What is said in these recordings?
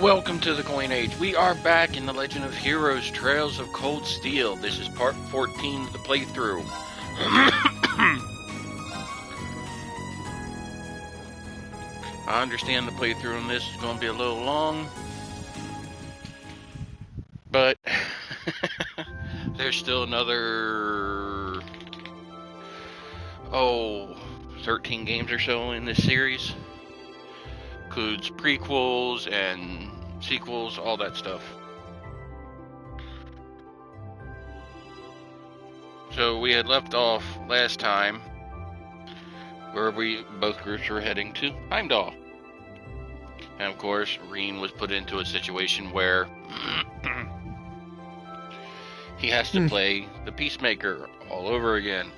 Welcome to the Coin Age. We are back in The Legend of Heroes Trails of Cold Steel. This is part 14 of the playthrough. I understand the playthrough on this is going to be a little long, but there's still another 13 games or so in this series. Includes prequels and sequels, all that stuff. So we had left off last time where both groups were heading to Heimdall. And of course, Reen was put into a situation where he has to play the Peacemaker all over again.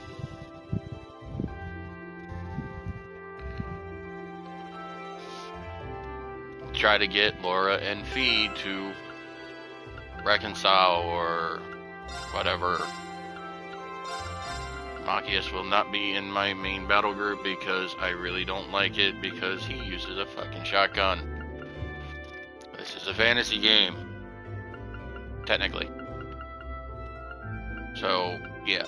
Try to get Laura and Fee to reconcile or whatever. Machias will not be in my main battle group because I really don't like it because he uses a fucking shotgun. This is a fantasy game, technically. So, yeah.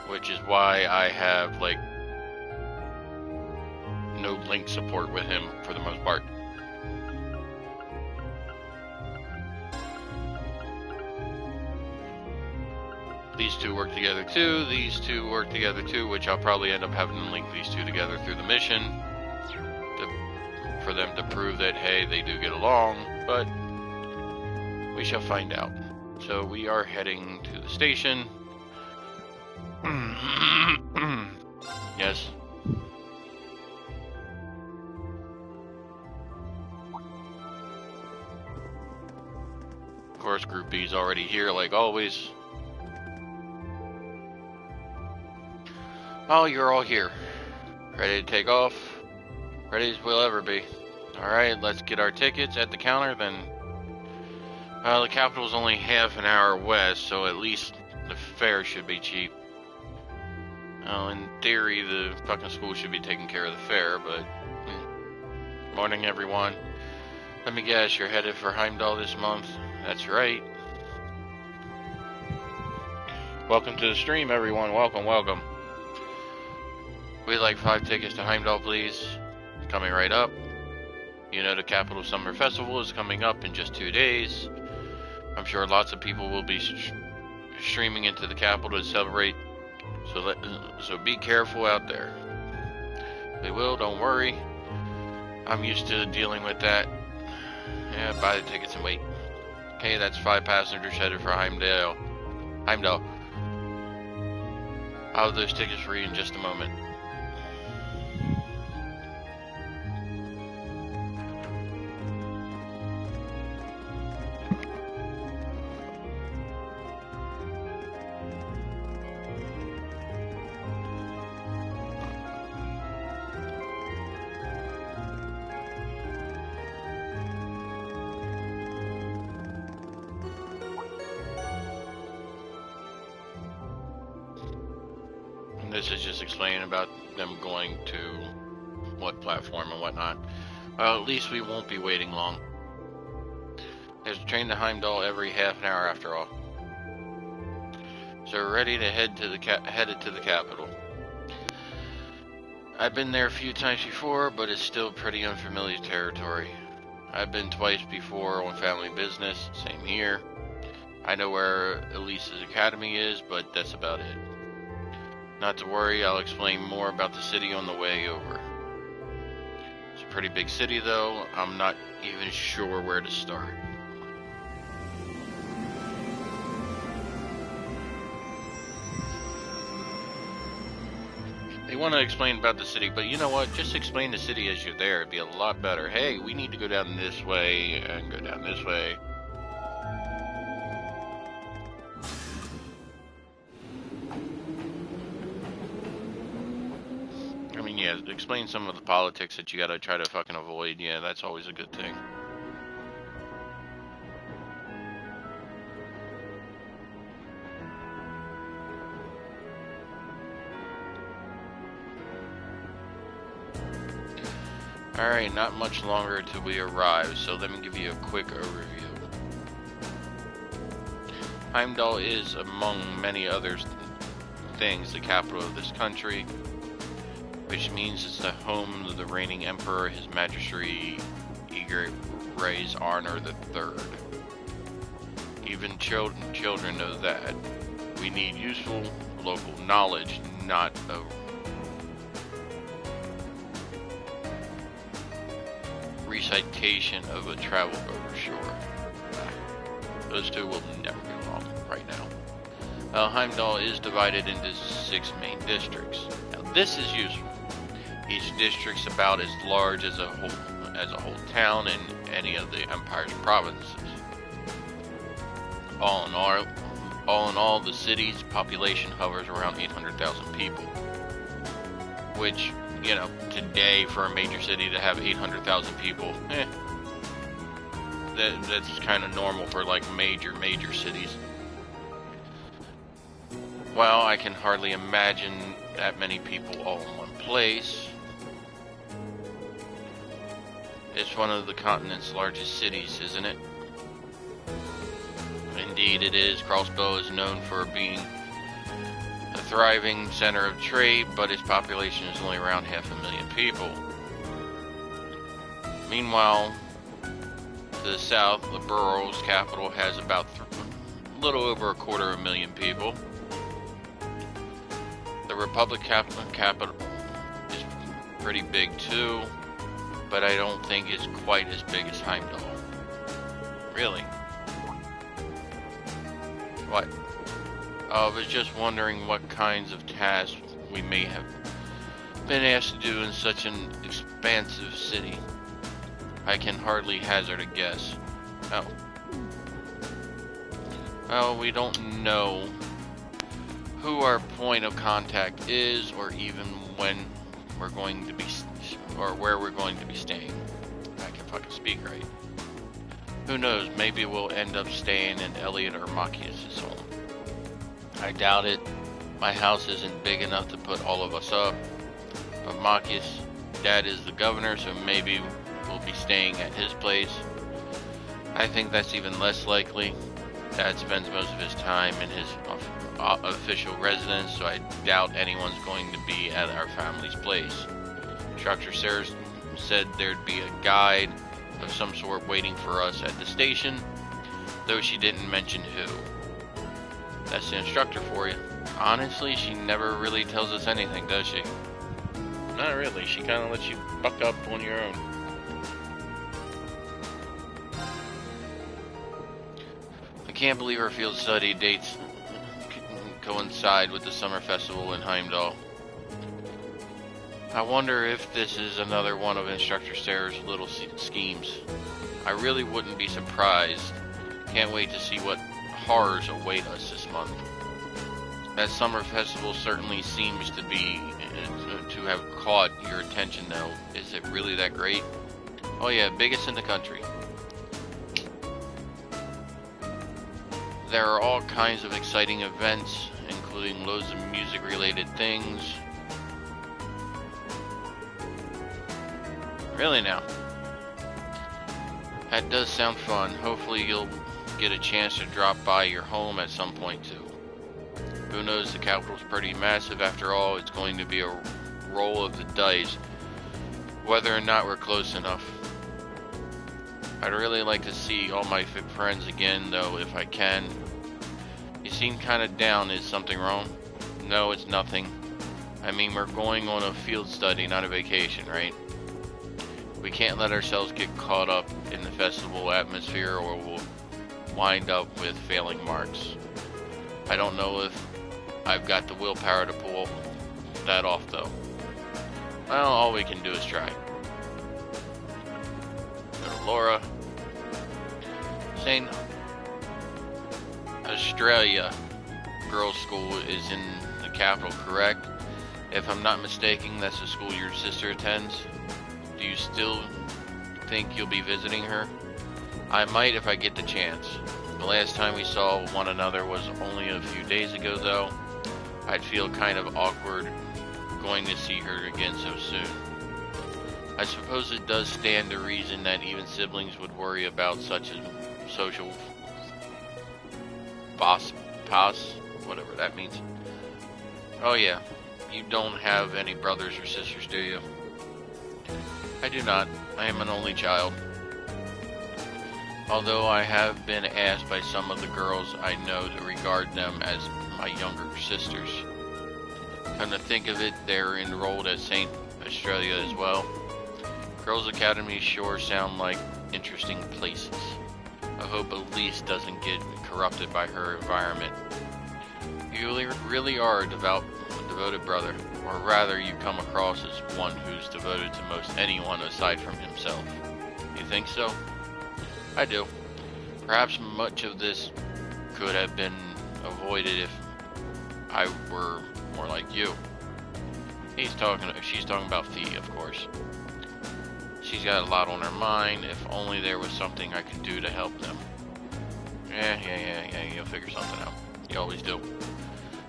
Which is why I have, like, no link support with him for the most part. These two work together too, these two work together too, which I'll probably end up having to link these two together through the mission for them to prove that, hey, they do get along, but we shall find out. So we are heading to the station. Yes. Of course, Group B's already here, like always. Oh, you're all here. Ready to take off? Ready as we'll ever be. Alright, let's get our tickets at the counter then. The capital's only half an hour west, so at least the fare should be cheap. In theory, the fucking school should be taking care of the fare, but... Morning, everyone. Let me guess, you're headed for Heimdall this month? That's right. Welcome to the stream, everyone. Welcome, welcome. We'd like 5 tickets to Heimdall, please. Coming right up. You know the Capital Summer Festival is coming up in just 2 days. I'm sure lots of people will be streaming into the capital to celebrate. So be careful out there. They will, don't worry. I'm used to dealing with that. Yeah, buy the tickets and wait. Okay, that's 5 passengers headed for Heimdall. I'll have those tickets for you in just a moment. This is just explaining about them going to what platform and whatnot. Well, at least we won't be waiting long. There's a train to Heimdall every half an hour after all. So we're ready to headed to the capital. I've been there a few times before, but it's still pretty unfamiliar territory. I've been twice before on family business, same here. I know where Elise's academy is, but that's about it. Not to worry, I'll explain more about the city on the way over. It's a pretty big city though, I'm not even sure where to start. They want to explain about the city, but you know what? Just explain the city as you're there, it'd be a lot better. Hey, we need to go down this way and go down this way. Yeah, explain some of the politics that you gotta try to fucking avoid. Yeah, that's always a good thing. Alright, not much longer till we arrive, so let me give you a quick overview. Heimdall is, among many other things, the capital of this country, which means it's the home of the reigning emperor, His Majesty Eger-Rais Arnor III. Even children know that. We need useful local knowledge, not a recitation of a travel brochure. Those two will never get along right now. Heimdall is divided into 6 main districts. Now this is useful. Each district's about as large as a whole town in any of the Empire's provinces. All in all, the city's population hovers around 800,000 people. Which, you know, today for a major city to have 800,000 people, that's kind of normal for like major cities. Well, I can hardly imagine that many people all in one place. It's one of the continent's largest cities, isn't it? Indeed it is. Crossbow is known for being a thriving center of trade, but its population is only around 500,000 people. Meanwhile, to the south, the borough's capital has about a little over 250,000 people. The Republic capital is pretty big too, but I don't think it's quite as big as Heimdall. Really? What? I was just wondering what kinds of tasks we may have been asked to do in such an expansive city. I can hardly hazard a guess. Oh. Well, we don't know who our point of contact is, or even when we're going to be, or where we're going to be staying. I can fucking speak right. Who knows, maybe we'll end up staying in Elliot or Machias' home. I doubt it. My house isn't big enough to put all of us up. But Machias' dad is the governor, so maybe we'll be staying at his place. I think that's even less likely. Dad spends most of his time in his official residence, so I doubt anyone's going to be at our family's place. Instructor Sarah said there'd be a guide of some sort waiting for us at the station, though she didn't mention who. That's the instructor for you. Honestly, she never really tells us anything, does she? Not really. She kind of lets you buck up on your own. I can't believe our field study dates coincide with the summer festival in Heimdall. I wonder if this is another one of Instructor Sarah's little schemes. I really wouldn't be surprised. Can't wait to see what horrors await us this month. That summer festival certainly seems to have caught your attention though. Is it really that great? Oh yeah, biggest in the country. There are all kinds of exciting events, including loads of music related things. Really now? That does sound fun. Hopefully you'll get a chance to drop by your home at some point too. Who knows, the capital's pretty massive after all. It's going to be a roll of the dice whether or not we're close enough. I'd really like to see all my friends again though, if I can. You seem kinda down. Is something wrong? No, it's nothing. I mean, we're going on a field study, not a vacation, right? We can't let ourselves get caught up in the festival atmosphere or we'll wind up with failing marks. I don't know if I've got the willpower to pull that off though. Well, all we can do is try. Laura. St. Australia Girls' School is in the capital, correct? If I'm not mistaken, that's the school your sister attends. Do you still think you'll be visiting her? I might if I get the chance. The last time we saw one another was only a few days ago though. I'd feel kind of awkward going to see her again so soon. I suppose it does stand to reason that even siblings would worry about such as social pass, whatever that means. Oh yeah, you don't have any brothers or sisters, do you? I do not. I am an only child. Although I have been asked by some of the girls I know to regard them as my younger sisters. Come to think of it, they're enrolled at St. Australia as well. Girls' academies sure sound like interesting places. I hope Elise doesn't get corrupted by her environment. You really are a devoted brother, or rather you come across as one who's devoted to most anyone aside from himself. You think so? I do. Perhaps much of this could have been avoided if I were more like you. She's talking about Fee, of course. She's got a lot on her mind. If only there was something I could do to help them. Yeah, you'll figure something out. You always do.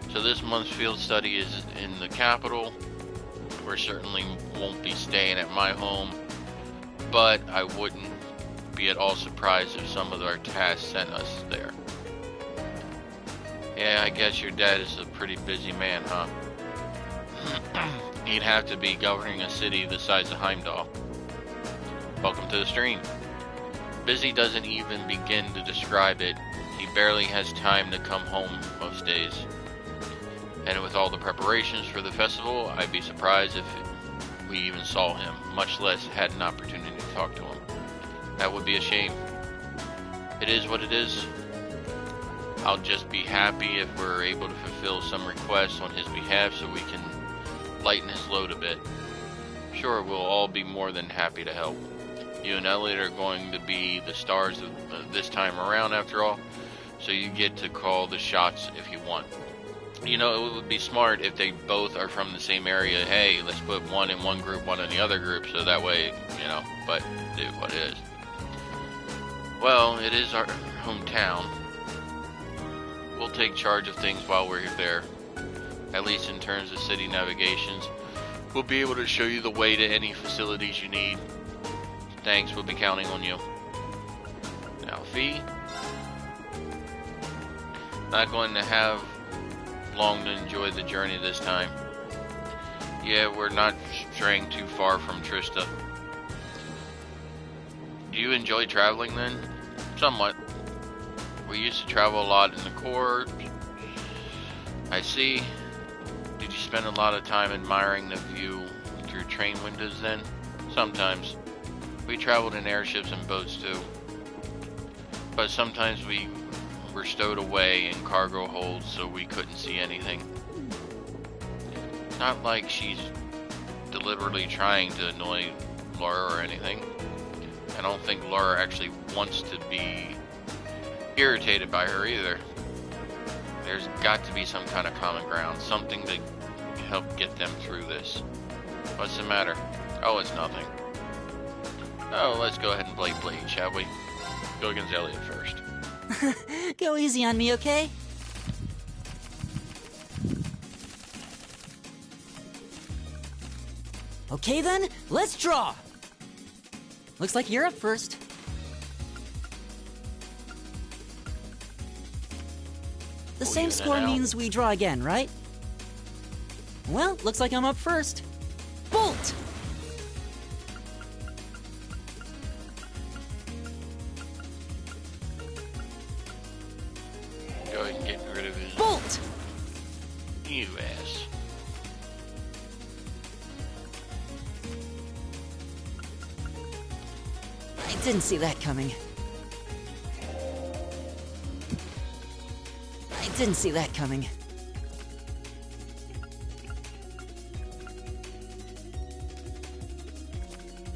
So this month's field study is in the capital. We certainly won't be staying at my home, but I wouldn't be at all surprised if some of our tasks sent us there. Yeah, I guess your dad is a pretty busy man, huh? He'd have to be governing a city the size of Heimdall. Welcome to the stream. Busy doesn't even begin to describe it. He barely has time to come home most days. And with all the preparations for the festival, I'd be surprised if we even saw him, much less had an opportunity to talk to him. That would be a shame. It is what it is. I'll just be happy if we're able to fulfill some requests on his behalf so we can lighten his load a bit. Sure, we'll all be more than happy to help. You and Elliot are going to be the stars of this time around after all, so you get to call the shots if you want. You know, it would be smart if they both are from the same area. Hey, let's put one in one group, one in the other group, so that way, you know, but do what it is. Well, it is our hometown. We'll take charge of things while we're there. At least in terms of city navigations. We'll be able to show you the way to any facilities you need. Thanks, we'll be counting on you. Now, Fee. Not going to have long to enjoy the journey this time. Yeah, we're not straying too far from Trista. Do you enjoy traveling then? Somewhat. We used to travel a lot in the Corps. I see. Did you spend a lot of time admiring the view through train windows then? Sometimes. We traveled in airships and boats too. But sometimes we were stowed away in cargo holds so we couldn't see anything. Not like she's deliberately trying to annoy Laura or anything. I don't think Laura actually wants to be irritated by her either. There's got to be some kind of common ground, something to help get them through this. What's the matter? Oh, it's nothing. Oh, let's go ahead and play Blade, shall we? Go against Elliot first. Go easy on me, okay? Okay then, let's draw! Looks like you're up first. The same score means we draw again, right? Well, looks like I'm up first. Bolt! Go ahead and get rid of his... Bolt! You ass. I didn't see that coming. I didn't see that coming.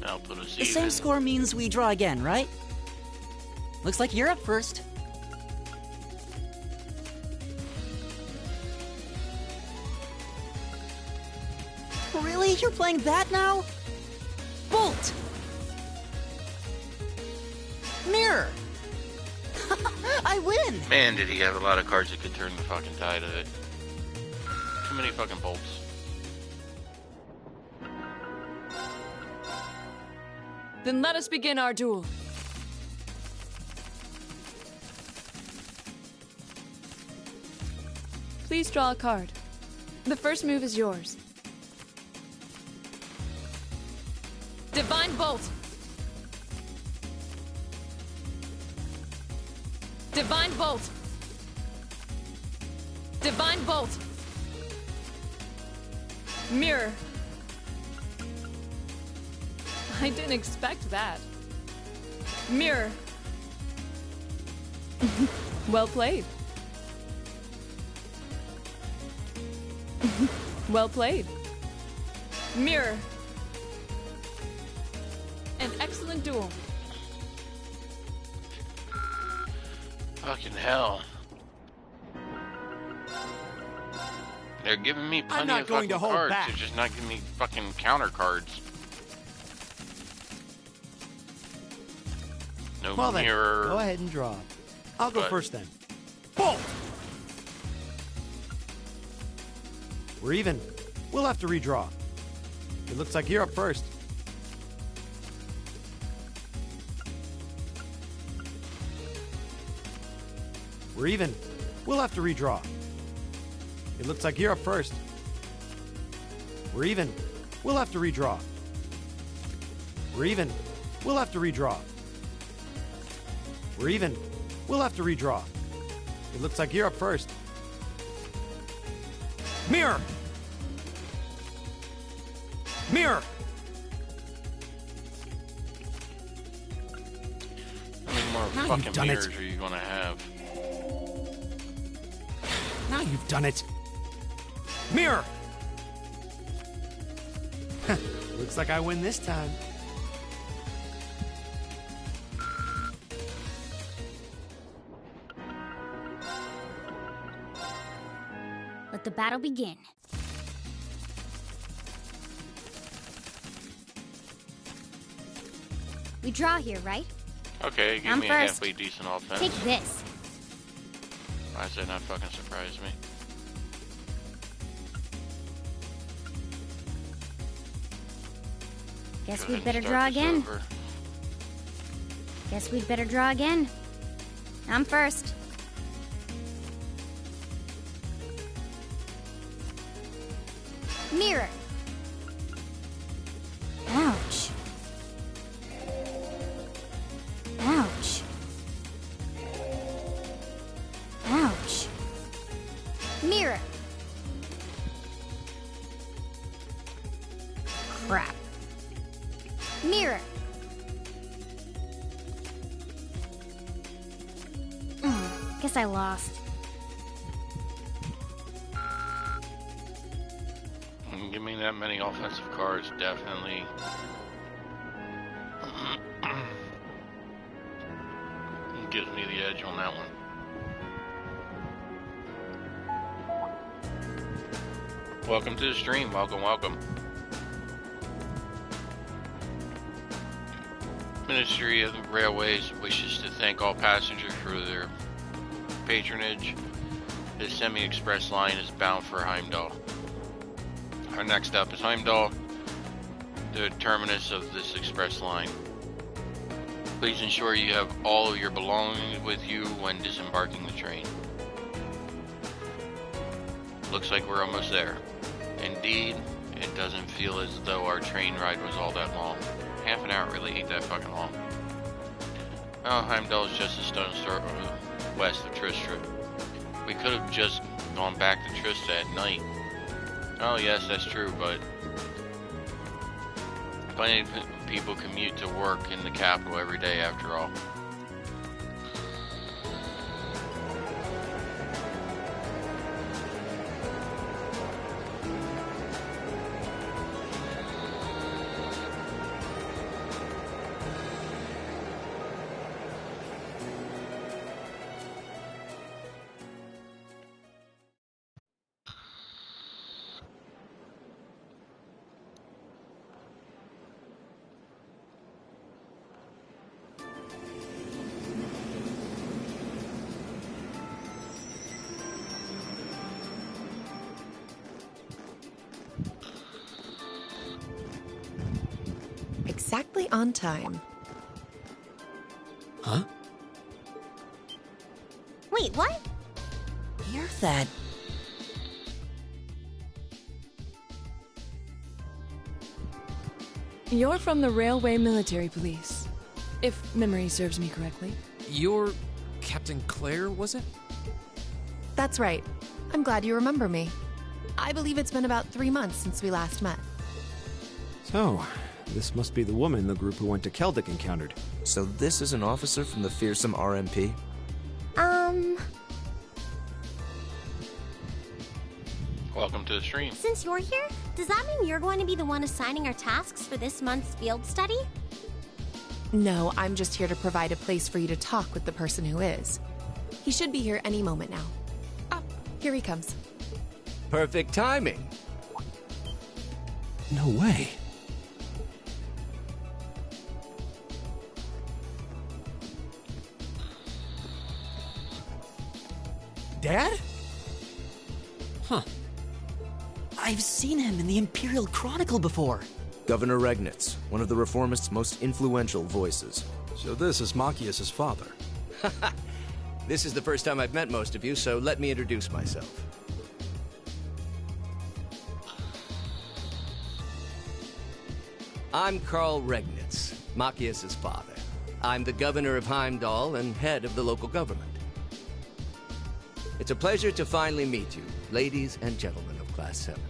I'll put a The same score means we draw again, right? Looks like you're up first. Really? You're playing that now? Bolt! Mirror! I win! Man, did he have a lot of cards that could turn the fucking tide of it. Too many fucking bolts. Then let us begin our duel. Please draw a card. The first move is yours. Divine Bolt! Divine Bolt! Divine Bolt! Mirror. I didn't expect that. Mirror. Well played. Well played. Mirror. An excellent duel. Fucking hell. They're giving me plenty not of going fucking to hold cards. back. They're just not giving me fucking counter cards. No Well then, mirror. go ahead and draw. I'll go But- first then. Bolt! We're even. We'll have to redraw. It looks like you're up first. We're even. We'll have to redraw. It looks like you're up first. We're even. We'll have to redraw. We're even. We'll have to redraw. We're even. We'll have to redraw. It looks like you're up first. Mirror! Mirror! How many more Now you've fucking done it. mirrors are you gonna have? Now you've done it. Mirror! Looks like I win this time. Let the battle begin. We draw here, right? Okay, give I'm me a first. halfway decent offense. Take this. Why does that not fucking surprise me? Guess Go we'd ahead better and draw start this again. over. Guess we'd better draw again. I'm first. Mirror. Ouch. Ouch. Ouch. Mirror. Crap. Mirror. Guess I lost. Give me that many offensive cards, definitely. Gives me the edge on that one. Welcome to the stream. Welcome, welcome. Ministry of the Railways wishes to thank all passengers for their patronage. The semi-express line is bound for Heimdall. Our next stop is Heimdall, the terminus of this express line. Please ensure you have all of your belongings with you when disembarking the train. Looks like we're almost there. Indeed, it doesn't feel as though our train ride was all that long. Half an hour really ain't that fucking long. Well, Heimdall is just a stone's throw west of Tristram. We could have just gone back to Trista at night. Oh yes, that's true, but plenty of people commute to work in the capital every day after all. exactly on time. Huh? Wait, what? You're that... You're from the Railway Military Police, if memory serves me correctly. You're Captain Claire, was it? That's right. I'm glad you remember me. I believe it's been about 3 months since we last met. So, this must be the woman the group who went to Keldic encountered. So this is an officer from the fearsome RMP? Welcome to the stream. Since you're here, does that mean you're going to be the one assigning our tasks for this month's field study? No, I'm just here to provide a place for you to talk with the person who is. He should be here any moment now. Ah, here he comes. Perfect timing. No way. Dad? Huh. I've seen him in the Imperial Chronicle before. Governor Regnitz, one of the Reformists' most influential voices. So this is Machias' father. This is the first time I've met most of you, so let me introduce myself. I'm Karl Regnitz, Machias' father. I'm the governor of Heimdall and head of the local government. It's a pleasure to finally meet you, ladies and gentlemen of Class 7.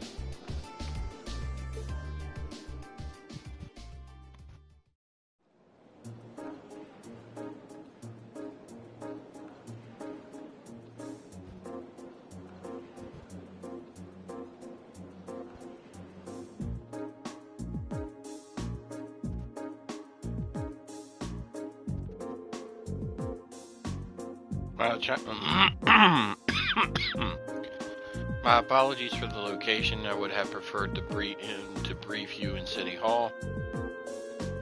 My apologies for the location. I would have preferred to brief you in City Hall,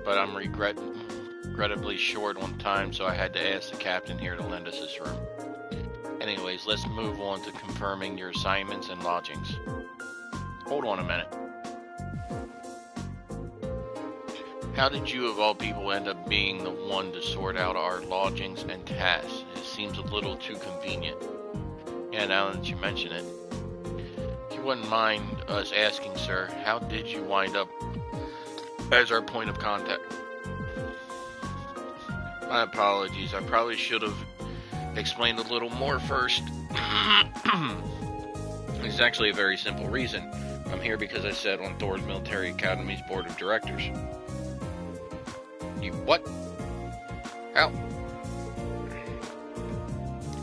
but I'm regrettably short on time, so I had to ask the captain here to lend us this room. Anyways, let's move on to confirming your assignments and lodgings. Hold on a minute. How did you, of all people, end up being the one to sort out our lodgings and tasks? It seems a little too convenient. Yeah, now that you mention it. If you wouldn't mind us asking, sir, how did you wind up as our point of contact? My apologies. I probably should have explained a little more first. It's actually a very simple reason. I'm here because I sat on Thor's Military Academy's board of directors. You what? How?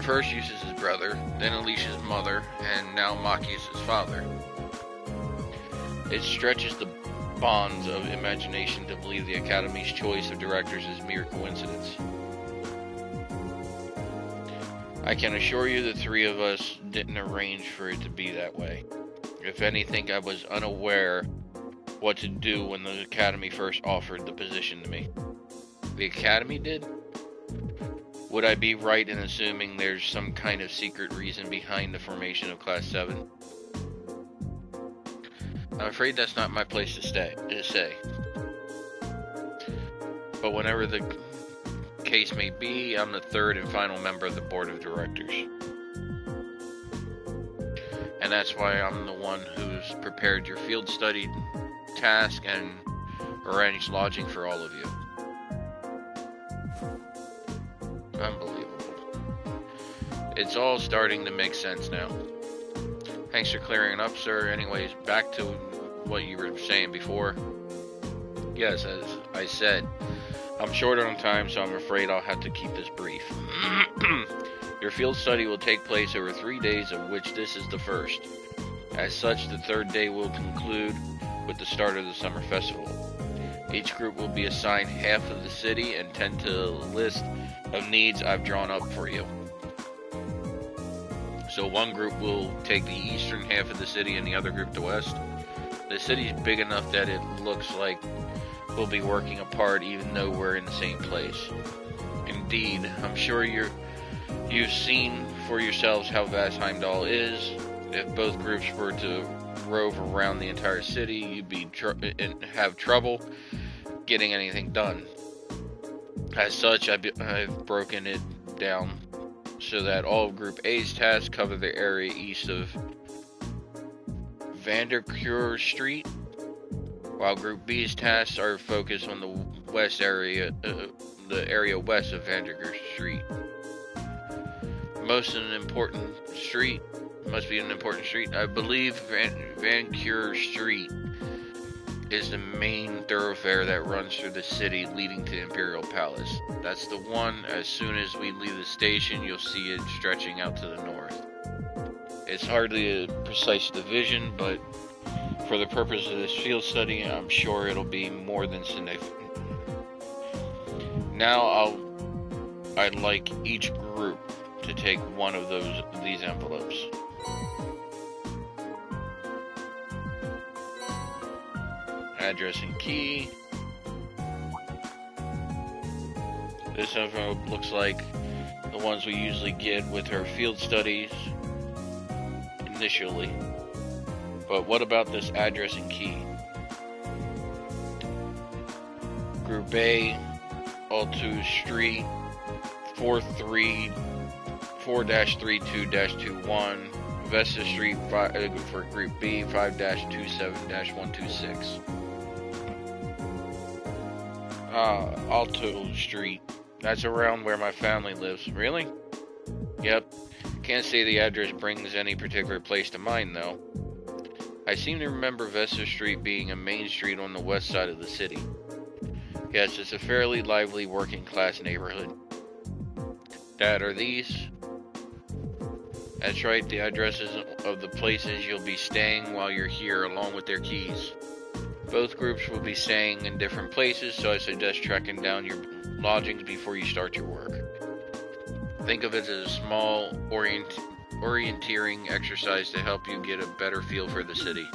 First Eustace's brother, then Alicia's mother, and now Machias' father. It stretches the bonds of imagination to believe the Academy's choice of directors is mere coincidence. I can assure you the three of us didn't arrange for it to be that way. If anything, I was unaware what to do when the Academy first offered the position to me. The Academy did? Would I be right in assuming there's some kind of secret reason behind the formation of Class 7? I'm afraid that's not my place to say. But whenever the case may be, I'm the third and final member of the board of directors. And that's why I'm the one who's prepared your field study task and arranged lodging for all of you. Unbelievable. It's all starting to make sense now. Thanks for clearing it up, sir. Anyways, back to what you were saying before. Yes, as I said, I'm short on time, so I'm afraid I'll have to keep this brief. Your field study will take place over 3 days, of which this is the first. As such, the third day will conclude with the start of the summer festival. Each group will be assigned half of the city and tend to the list of needs I've drawn up for you. So one group will take the eastern half of the city and the other group the west. The city's big enough that it looks like we'll be working apart even though we're in the same place. Indeed, I'm sure you've seen for yourselves how vast Heimdall is. If both groups were to rove around the entire city, you'd be have trouble getting anything done. As such, I've broken it down so that all of Group A's tasks cover the area east of Vandercure Street, while Group B's tasks are focused on the west area, the area west of Vandercure Street. Must be an important street. I believe Vandercure Street is the main thoroughfare that runs through the city leading to Imperial Palace. That's the one. As soon as we leave the station, you'll see it stretching out to the north. It's hardly a precise division, but for the purpose of this field study, I'm sure it'll be more than significant. Now I'd like each group to take one of these envelopes. Address and key. This envelope looks like the ones we usually get with our field studies initially. But what about this address and key? Group A, Altu Street, 4-32-21, Vesta Street for Group B, 5-27-126. Alto Street. That's around where my family lives. Really? Yep. Can't say the address brings any particular place to mind, though. I seem to remember Vesta Street being a main street on the west side of the city. Yes, it's a fairly lively working-class neighborhood. Dad, are these? That's right, the addresses of the places you'll be staying while you're here, along with their keys. Both groups will be staying in different places, so I suggest tracking down your lodgings before you start your work. Think of it as a small orienteering exercise to help you get a better feel for the city.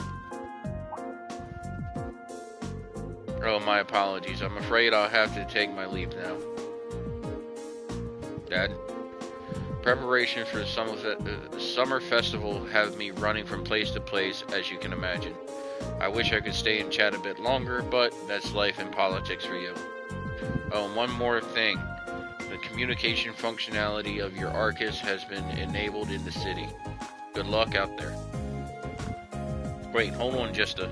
Oh, my apologies. I'm afraid I'll have to take my leave now. Dad? Preparation for the summer festival have me running from place to place, as you can imagine. I wish I could stay and chat a bit longer, but that's life and politics for you. Oh, and one more thing. The communication functionality of your Arcus has been enabled in the city. Good luck out there. Wait, hold on just a...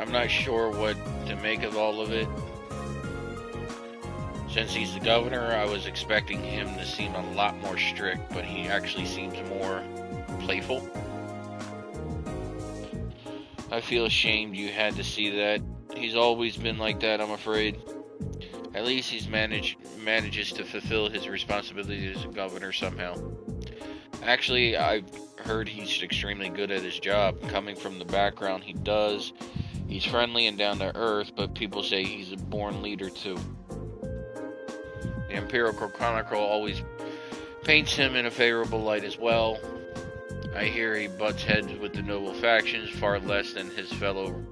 I'm not sure what to make of all of it. Since he's the governor, I was expecting him to seem a lot more strict, but he actually seems more playful. I feel ashamed you had to see that. He's always been like that, I'm afraid. At least he's manages to fulfill his responsibilities as a governor somehow. Actually, I've heard he's extremely good at his job. Coming from the background he does, he's friendly and down to earth, but people say he's a born leader too. The Imperial Chronicle always paints him in a favorable light as well. I hear he butts heads with the noble factions far less than his fellow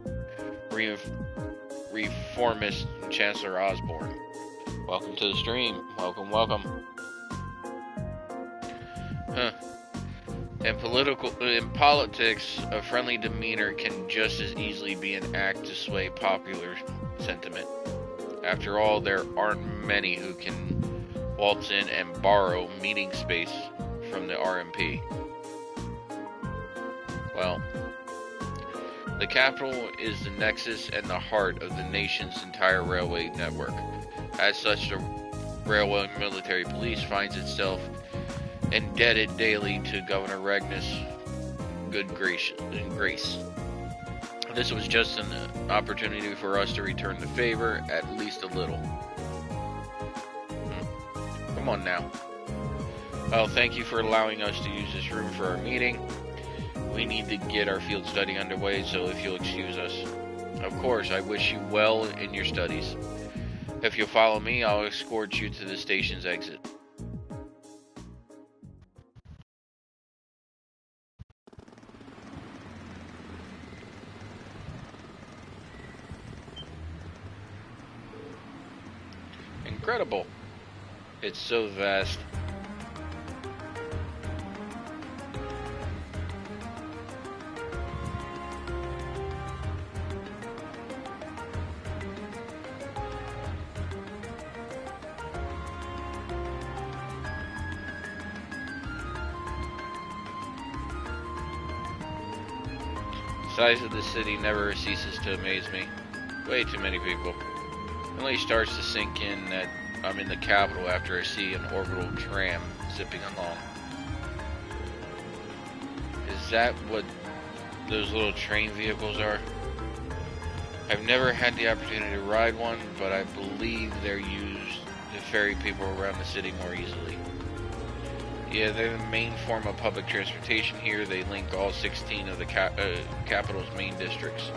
reformist Chancellor Osborne. Welcome to the stream. Welcome, welcome. In politics, a friendly demeanor can just as easily be an act to sway popular sentiment. After all, there aren't many who can waltz in and borrow meeting space from the RMP. Well, the capital is the nexus and the heart of the nation's entire railway network. As such, the Railway Military Police finds itself indebted daily to Governor Regnus' good grace. This was just an opportunity for us to return the favor, at least a little. Come on now. Well, thank you for allowing us to use this room for our meeting. We need to get our field study underway, so if you'll excuse us. Of course, I wish you well in your studies. If you'll follow me, I'll escort you to the station's exit. Incredible. It's so vast. The size of the city never ceases to amaze me. Way too many people. It only starts to sink in that I'm in the capital after I see an orbital tram zipping along. Is that what those little train vehicles are? I've never had the opportunity to ride one, but I believe they're used to ferry people around the city more easily. Yeah, they're the main form of public transportation here. They link all 16 of the capital's main districts.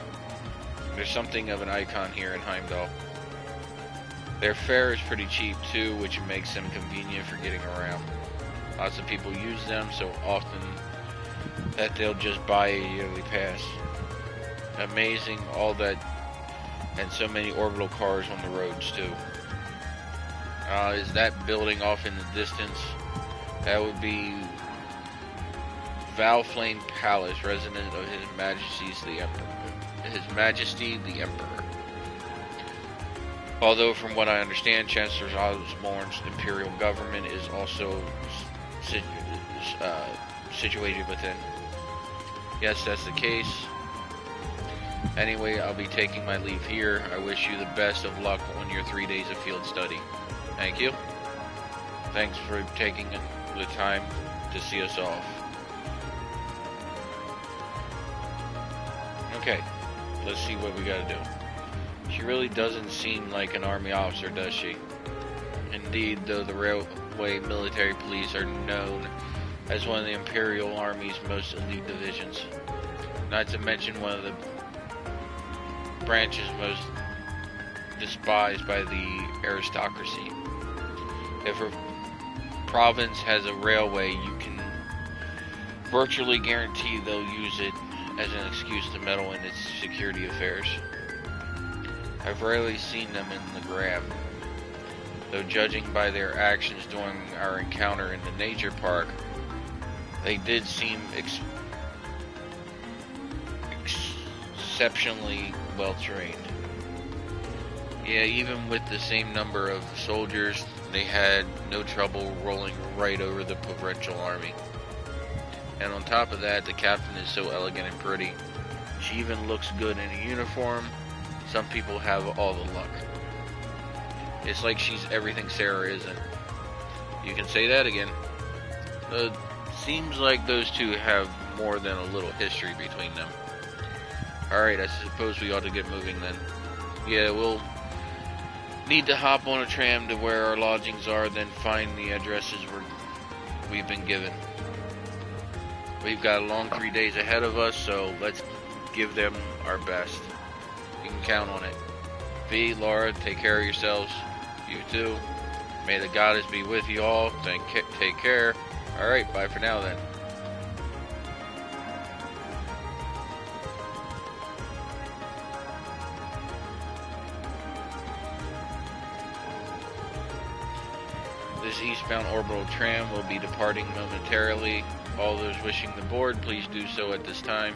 There's something of an icon here in Heimdall. Their fare is pretty cheap too, which makes them convenient for getting around. Lots of people use them so often that they'll just buy a yearly pass. Amazing, all that, and so many orbital cars on the roads too. Is that building off in the distance? That would be Valflame Palace, resident of His Majesty the Emperor. Although, from what I understand, Chancellor Osborne's imperial government is also situated within. Yes, that's the case. Anyway, I'll be taking my leave here. I wish you the best of luck on your 3 days of field study. Thank you. Thanks for taking the time to see us off. Okay, let's see what we gotta do. She really doesn't seem like an army officer, does she? Indeed, though the Railway Military Police are known as one of the Imperial Army's most elite divisions. Not to mention one of the branches most despised by the aristocracy. If a province has a railway, you can virtually guarantee they'll use it as an excuse to meddle in its security affairs. I've rarely seen them in the grab, though judging by their actions during our encounter in the nature park, they did seem exceptionally well trained. Yeah, even with the same number of soldiers, they had no trouble rolling right over the provincial army. And on top of that, the captain is so elegant and pretty. She even looks good in a uniform. Some people have all the luck. It's like she's everything Sarah isn't. You can say that again. Seems like those two have more than a little history between them. Alright, I suppose we ought to get moving then. Yeah, we'll need to hop on a tram to where our lodgings are, then find the addresses we've been given. We've got a long 3 days ahead of us, so let's give them our best. You can count on it. V, Laura, take care of yourselves. You too. May the goddess be with you all. Take care. Alright, bye for now then. This eastbound orbital tram will be departing momentarily. All those wishing to board, please do so at this time.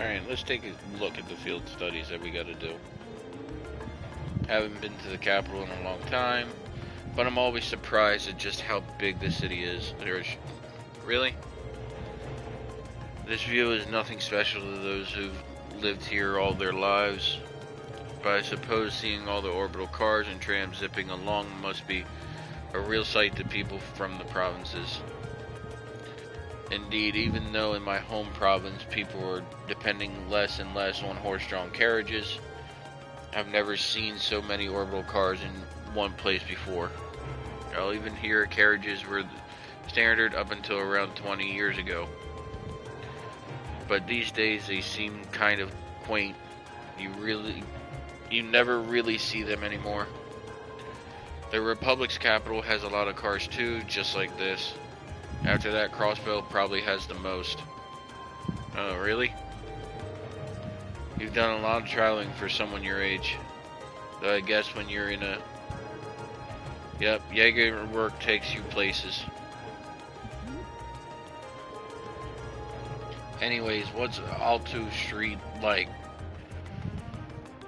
Alright, let's take a look at the field studies that we gotta do. Haven't been to the capital in a long time, but I'm always surprised at just how big the city is. Really? This view is nothing special to those who've lived here all their lives, but I suppose seeing all the orbital cars and trams zipping along must be a real sight to people from the provinces. Indeed, even though in my home province people are depending less and less on horse-drawn carriages, I've never seen so many orbital cars in one place before. I'll even hear carriages were standard up until around 20 years ago. But these days they seem kind of quaint. You never really see them anymore. The Republic's capital has a lot of cars too, just like this. After that, Crossbell probably has the most. Oh, really? You've done a lot of traveling for someone your age. Though I guess when you're in a... Yep, Jaeger work takes you places. Anyways, what's Alto Street like?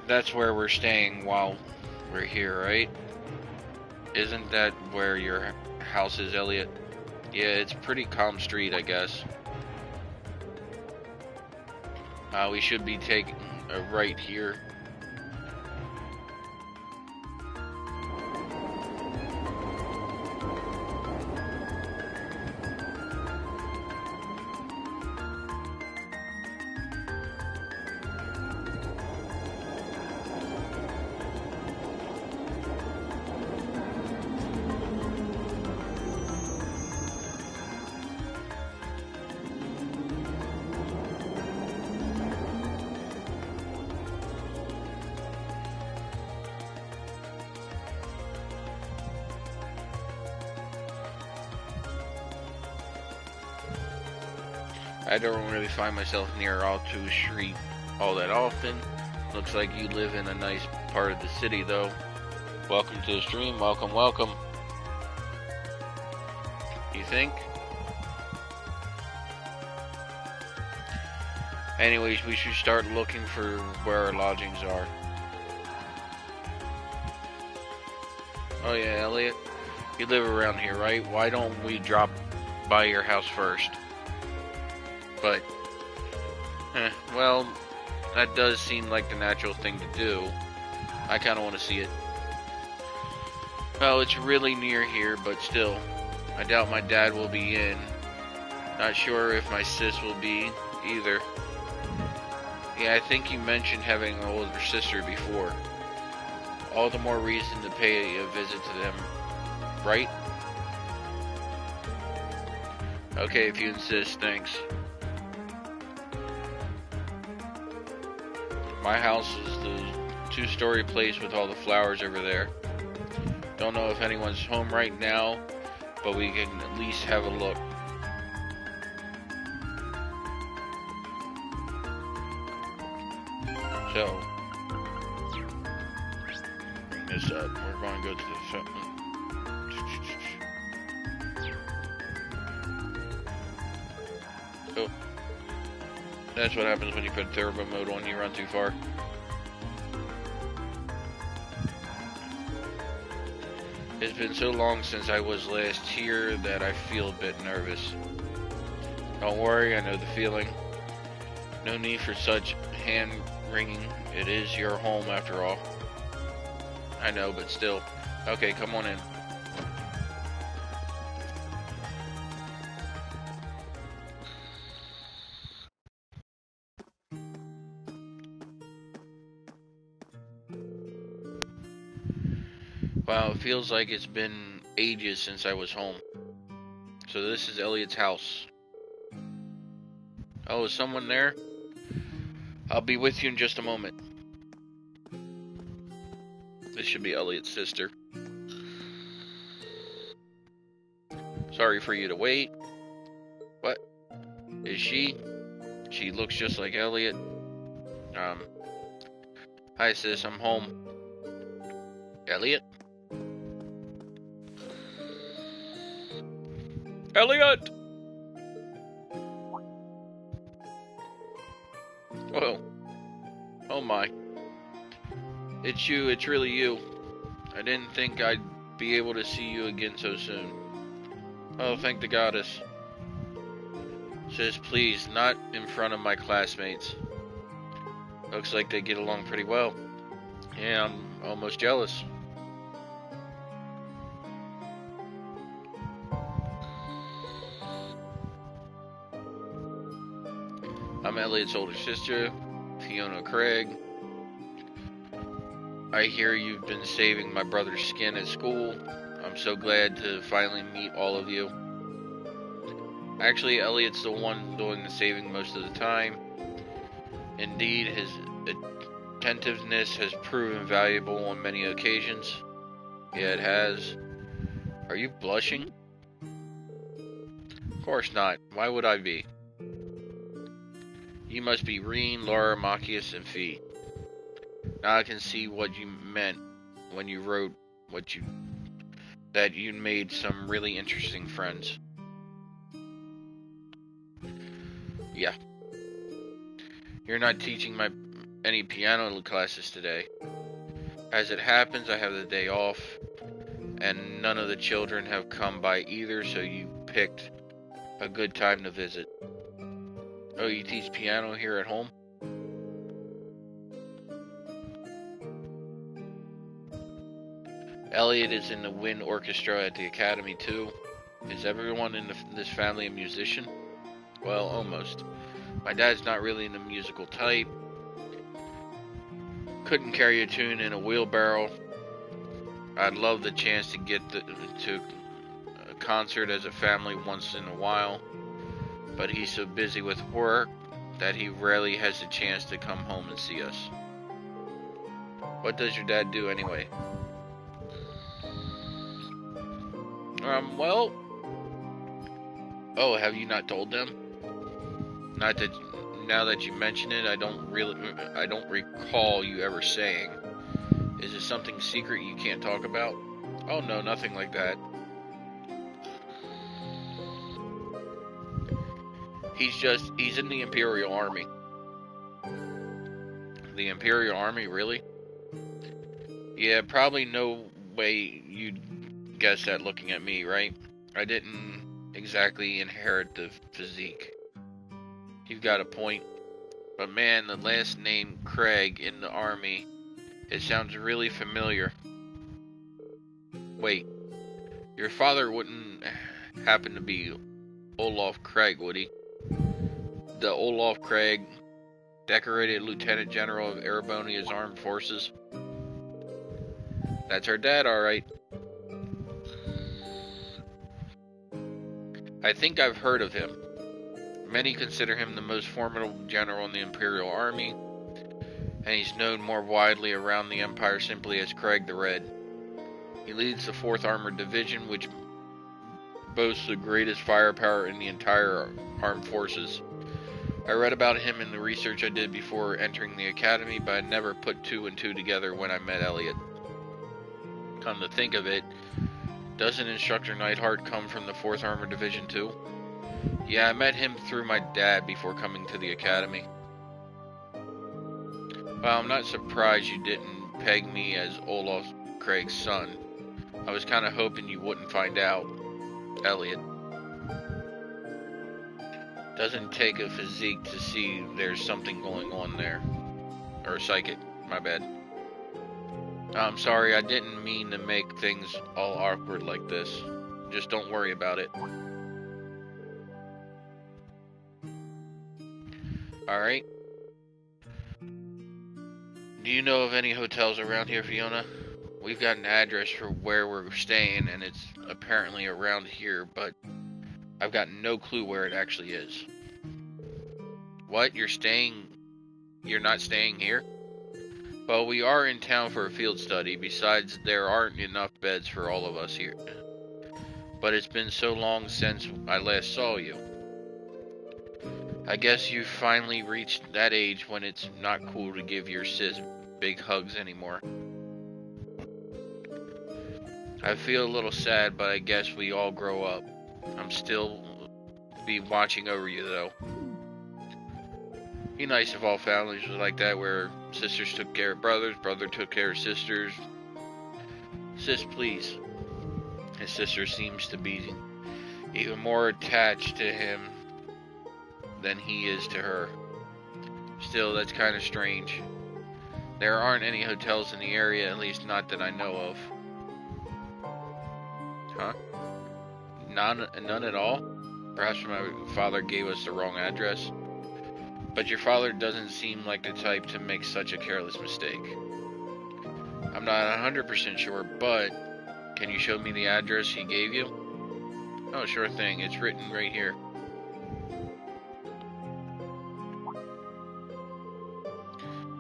That's where we're staying while we're here, right? Isn't that where your house is, Elliot? Yeah, it's pretty calm street, I guess. We should be taking a right here. I don't really find myself near Alto Street all that often. Looks like you live in a nice part of the city, though. Welcome to the stream. Welcome, welcome. You think? Anyways, we should start looking for where our lodgings are. Oh yeah, Elliot. You live around here, right? Why don't we drop by your house first? But, well, that does seem like the natural thing to do. I kind of want to see it. Well, it's really near here, but still. I doubt my dad will be in. Not sure if my sis will be, either. Yeah, I think you mentioned having an older sister before. All the more reason to pay a visit to them, right? Okay, if you insist, thanks. My house is the two-story place with all the flowers over there. Don't know if anyone's home right now, but we can at least have a look. So, bring this up. We're going to go to the... Oh. That's what happens when you put turbo mode on, you run too far. It's been so long since I was last here that I feel a bit nervous. Don't worry, I know the feeling. No need for such hand-wringing. It is your home after all. I know, but still. Okay, come on in. Wow, it feels like it's been ages since I was home. So this is Elliot's house. Oh, is someone there? I'll be with you in just a moment. This should be Elliot's sister. Sorry for you to wait. What? Is she? She looks just like Elliot. Hi sis, I'm home. Elliot? Elliot! Oh. Oh my. It's you, it's really you. I didn't think I'd be able to see you again so soon. Oh, thank the goddess. Sis, please, not in front of my classmates. Looks like they get along pretty well. Yeah, I'm almost jealous. I'm Elliot's older sister, Fiona Craig. I hear you've been saving my brother's skin at school. I'm so glad to finally meet all of you. Actually, Elliot's the one doing the saving most of the time. Indeed, his attentiveness has proven valuable on many occasions. Yeah, it has. Are you blushing? Of course not. Why would I be? You must be Reen, Laura, Machias, and Fee. Now I can see what you meant when you wrote that you made some really interesting friends. Yeah. You're not teaching any piano classes today. As it happens, I have the day off, and none of the children have come by either, so you picked a good time to visit. Oh, you teach piano here at home? Elliot is in the wind orchestra at the academy too. Is everyone in this family a musician? Well, almost. My dad's not really in the musical type. Couldn't carry a tune in a wheelbarrow. I'd love the chance to get to a concert as a family once in a while, but he's so busy with work that he rarely has a chance to come home and see us. What does your dad do anyway? Well... Oh, have you not told them? Not that... Now that you mention it, I don't recall you ever saying. Is it something secret you can't talk about? Oh no, nothing like that. He's in the Imperial Army. The Imperial Army, really? Yeah, probably no way you'd guess that looking at me, right? I didn't exactly inherit the physique. You've got a point. But man, the last name Craig in the army, it sounds really familiar. Wait, your father wouldn't happen to be Olaf Craig, would he? The Olaf Craig, decorated Lieutenant General of Erebonia's Armed Forces. That's our dad, alright. I think I've heard of him. Many consider him the most formidable general in the Imperial Army, and he's known more widely around the Empire simply as Craig the Red. He leads the 4th Armored Division, which boasts the greatest firepower in the entire armed forces. I read about him in the research I did before entering the academy, but I never put 2 and 2 together when I met Elliot. Come to think of it, doesn't Instructor Neidhart come from the 4th Armored Division too? Yeah, I met him through my dad before coming to the academy. Well, I'm not surprised you didn't peg me as Olaf Craig's son. I was kind of hoping you wouldn't find out, Elliot. Doesn't take a physique to see there's something going on there. Or psychic, my bad. I'm sorry, I didn't mean to make things all awkward like this. Just don't worry about it. Alright. Do you know of any hotels around here, Fiona? We've got an address for where we're staying, and it's apparently around here, but I've got no clue where it actually is. What? You're not staying here? Well, we are in town for a field study. Besides, there aren't enough beds for all of us here. But it's been so long since I last saw you. I guess you've finally reached that age when it's not cool to give your sis big hugs anymore. I feel a little sad, but I guess we all grow up. I'm still be watching over you, though. Be nice if all families were like that, where sisters took care of brothers, brother took care of sisters. Sis, please. His sister seems to be even more attached to him than he is to her. Still, that's kind of strange. There aren't any hotels in the area, at least not that I know of. Huh? None at all? Perhaps my father gave us the wrong address. But your father doesn't seem like the type to make such a careless mistake. I'm not 100% sure, but can you show me the address he gave you? Oh, sure thing. It's written right here.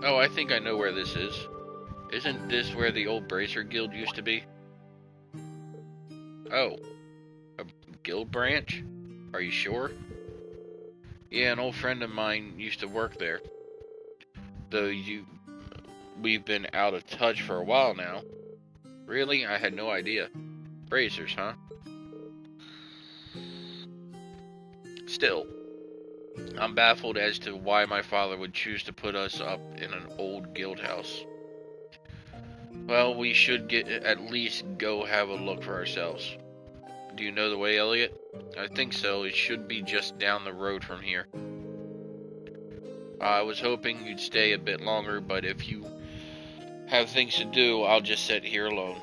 Oh, I think I know where this is. Isn't this where the old Bracer Guild used to be? Oh, a guild branch? Are you sure? Yeah, an old friend of mine used to work there. Though we've been out of touch for a while now. Really? I had no idea. Bracers, huh? Still, I'm baffled as to why my father would choose to put us up in an old guild house. Well, we should at least go have a look for ourselves. Do you know the way, Elliot? I think so. It should be just down the road from here. I was hoping you'd stay a bit longer, but if you have things to do, I'll just sit here alone.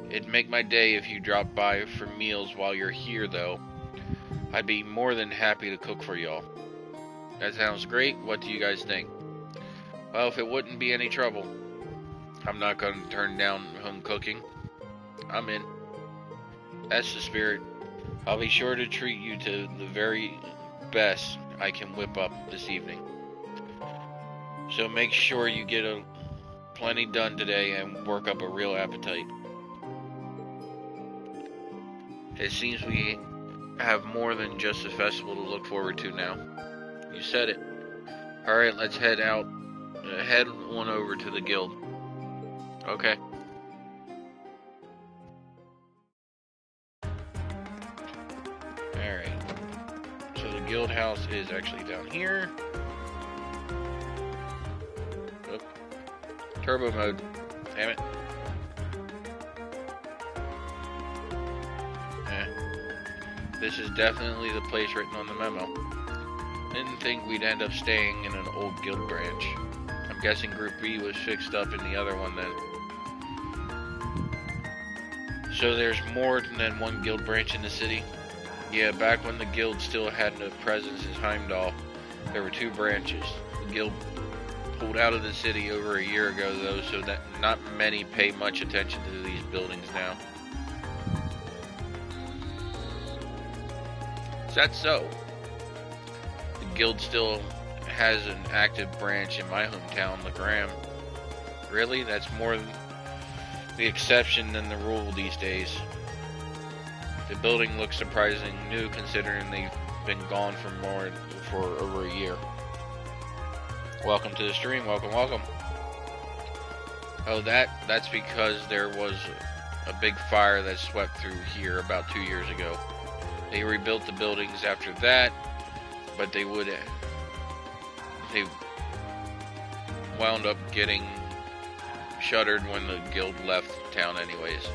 It'd make my day if you dropped by for meals while you're here, though. I'd be more than happy to cook for y'all. That sounds great. What do you guys think? Well, if it wouldn't be any trouble. I'm not going to turn down home cooking. I'm in. That's the spirit. I'll be sure to treat you to the very best I can whip up this evening. So make sure you get plenty done today and work up a real appetite. It seems we have more than just a festival to look forward to now. You said it. Alright, let's head on over to the guild. Okay. Alright. So the guild house is actually down here. Oop. Turbo mode. Damn it. This is definitely the place written on the memo. Didn't think we'd end up staying in an old guild branch. I'm guessing Group B was fixed up in the other one then. So there's more than one guild branch in the city? Yeah, back when the guild still had no presence in Heimdall, there were 2 branches. The guild pulled out of the city over a year ago though, so that not many pay much attention to these buildings now. Is that so? The guild still has an active branch in my hometown, Legram. Really? That's more the exception than the rule these days. The building looks surprisingly new considering they've been gone for over a year. Welcome to the stream. Welcome, welcome. Oh, that's because there was a big fire that swept through here about 2 years ago. They rebuilt the buildings after that, but they wound up getting shuttered when the guild left town anyways.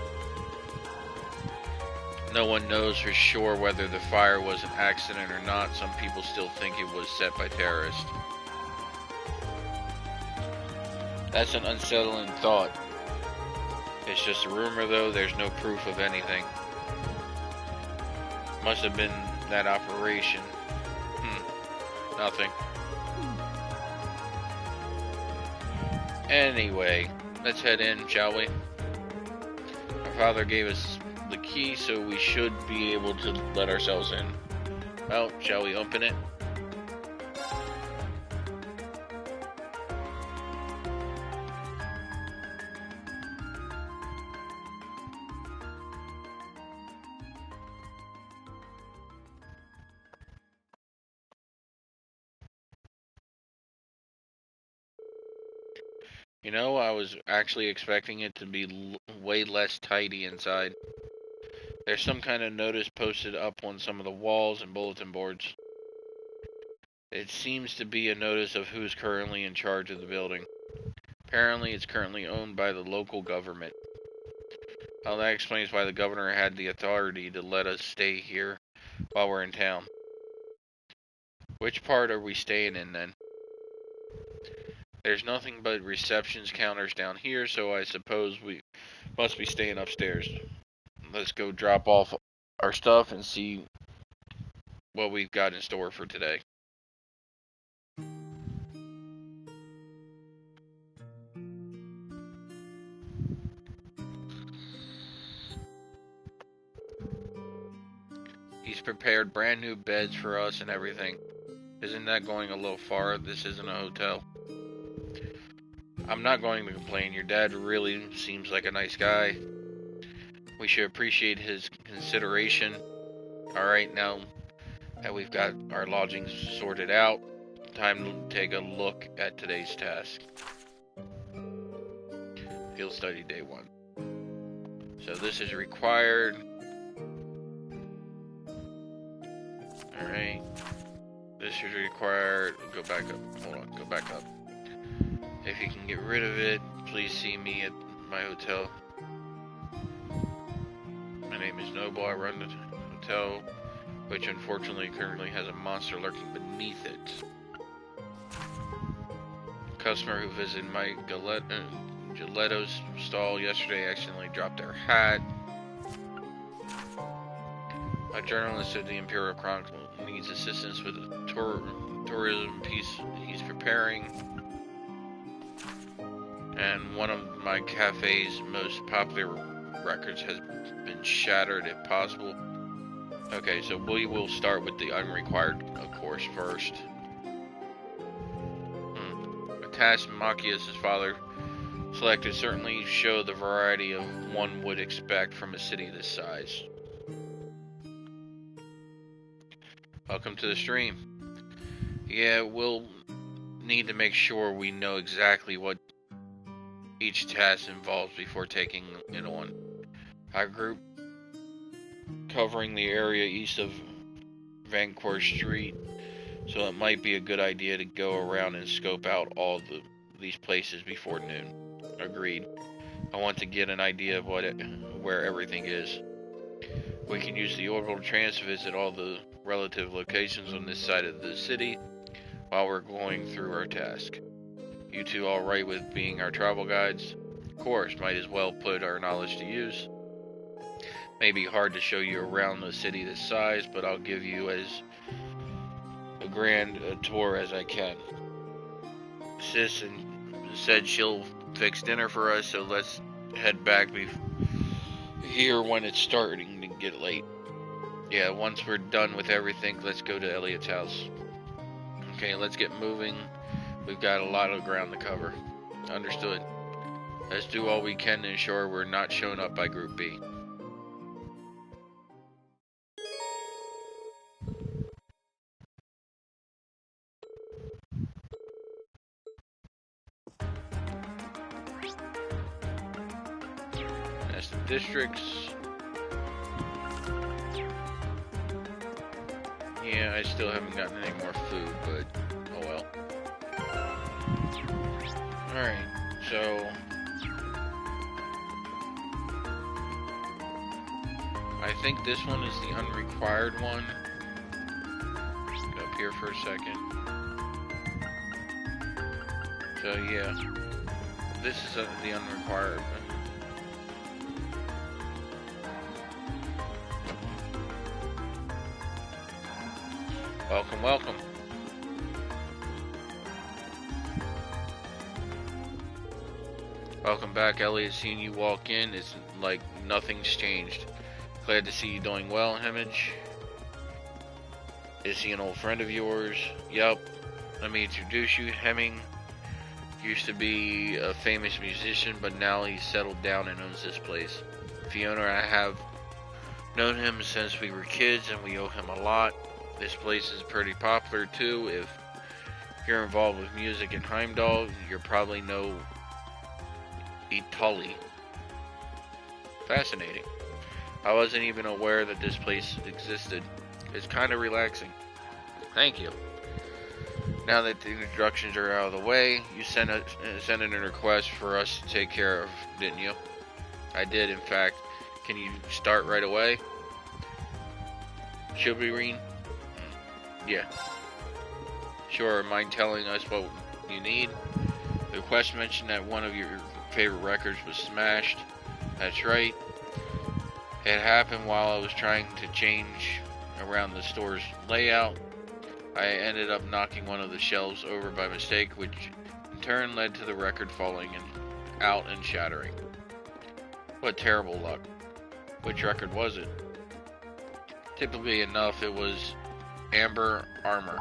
No one knows for sure whether the fire was an accident or not. Some people still think it was set by terrorists. That's an unsettling thought. It's just a rumor though, there's no proof of anything. Must have been that operation. Nothing. Anyway, let's head in, shall we? Our father gave us the key, so we should be able to let ourselves in. Well, shall we open it? You know, I was actually expecting it to be way less tidy inside. There's some kind of notice posted up on some of the walls and bulletin boards. It seems to be a notice of who's currently in charge of the building. Apparently, it's currently owned by the local government. Well, that explains why the governor had the authority to let us stay here while we're in town. Which part are we staying in then? There's nothing but receptions counters down here, so I suppose we must be staying upstairs. Let's go drop off our stuff and see what we've got in store for today. He's prepared brand new beds for us and everything. Isn't that going a little far? This isn't a hotel. I'm not going to complain. Your dad really seems like a nice guy. We should appreciate his consideration. Alright, now that we've got our lodgings sorted out, time to take a look at today's task. Field study day 1. So this is required. Alright. This is required. Go back up. Hold on. Go back up. If you can get rid of it, please see me at my hotel. My name is Noble. I run the hotel, which unfortunately currently has a monster lurking beneath it. A customer who visited my Gelatos stall yesterday accidentally dropped their hat. A journalist of the Imperial Chronicle needs assistance with a tourism piece he's preparing. And one of my cafe's most popular records has been shattered if possible. Okay, so we will start with the unrequired, of course, first. A task Machias' father selected certainly show the variety of one would expect from a city this size. Welcome to the stream. Yeah, we'll need to make sure we know exactly what each task involves before taking it on. Our group, covering the area east of Vancourt Street, so it might be a good idea to go around and scope out all these places before noon. Agreed. I want to get an idea of where everything is. We can use the orbital trans to visit all the relative locations on this side of the city while we're going through our task. You two alright with being our travel guides? Of course, might as well put our knowledge to use. May be hard to show you around the city this size, but I'll give you as a grand tour as I can. Sis said she'll fix dinner for us, so let's head back here when it's starting to get late. Yeah, once we're done with everything, let's go to Elliot's house. Okay, let's get moving. We've got a lot of ground to cover. Understood. Let's do all we can to ensure we're not shown up by Group B. That's the districts. Yeah, I still haven't gotten any more food, but oh well. Alright, so I think this one is the unrequired one. Go up here for a second. So yeah, this is the unrequired one. Welcome, welcome. Welcome back, Elliot. Seeing you walk in, it's like nothing's changed. Glad to see you doing well, Hemmage. Is he an old friend of yours? Yup. Let me introduce you. Hemming used to be a famous musician, but now he's settled down and owns this place. Fiona and I have known him since we were kids, and we owe him a lot. This place is pretty popular too. If you're involved with music in Heimdall, you probably know Itali. Fascinating. I wasn't even aware that this place existed. It's kind of relaxing. Thank you. Now that the introductions are out of the way, you sent in a request for us to take care of, didn't you? I did, in fact. Can you start right away? Shilberine? Yeah. Sure, mind telling us what you need? The request mentioned that one of your favorite records was smashed. That's right. It happened while I was trying to change around the store's layout. I ended up knocking one of the shelves over by mistake, which in turn led to the record falling out and shattering. What terrible luck. Which record was it? Typically enough, it was Amber Armor.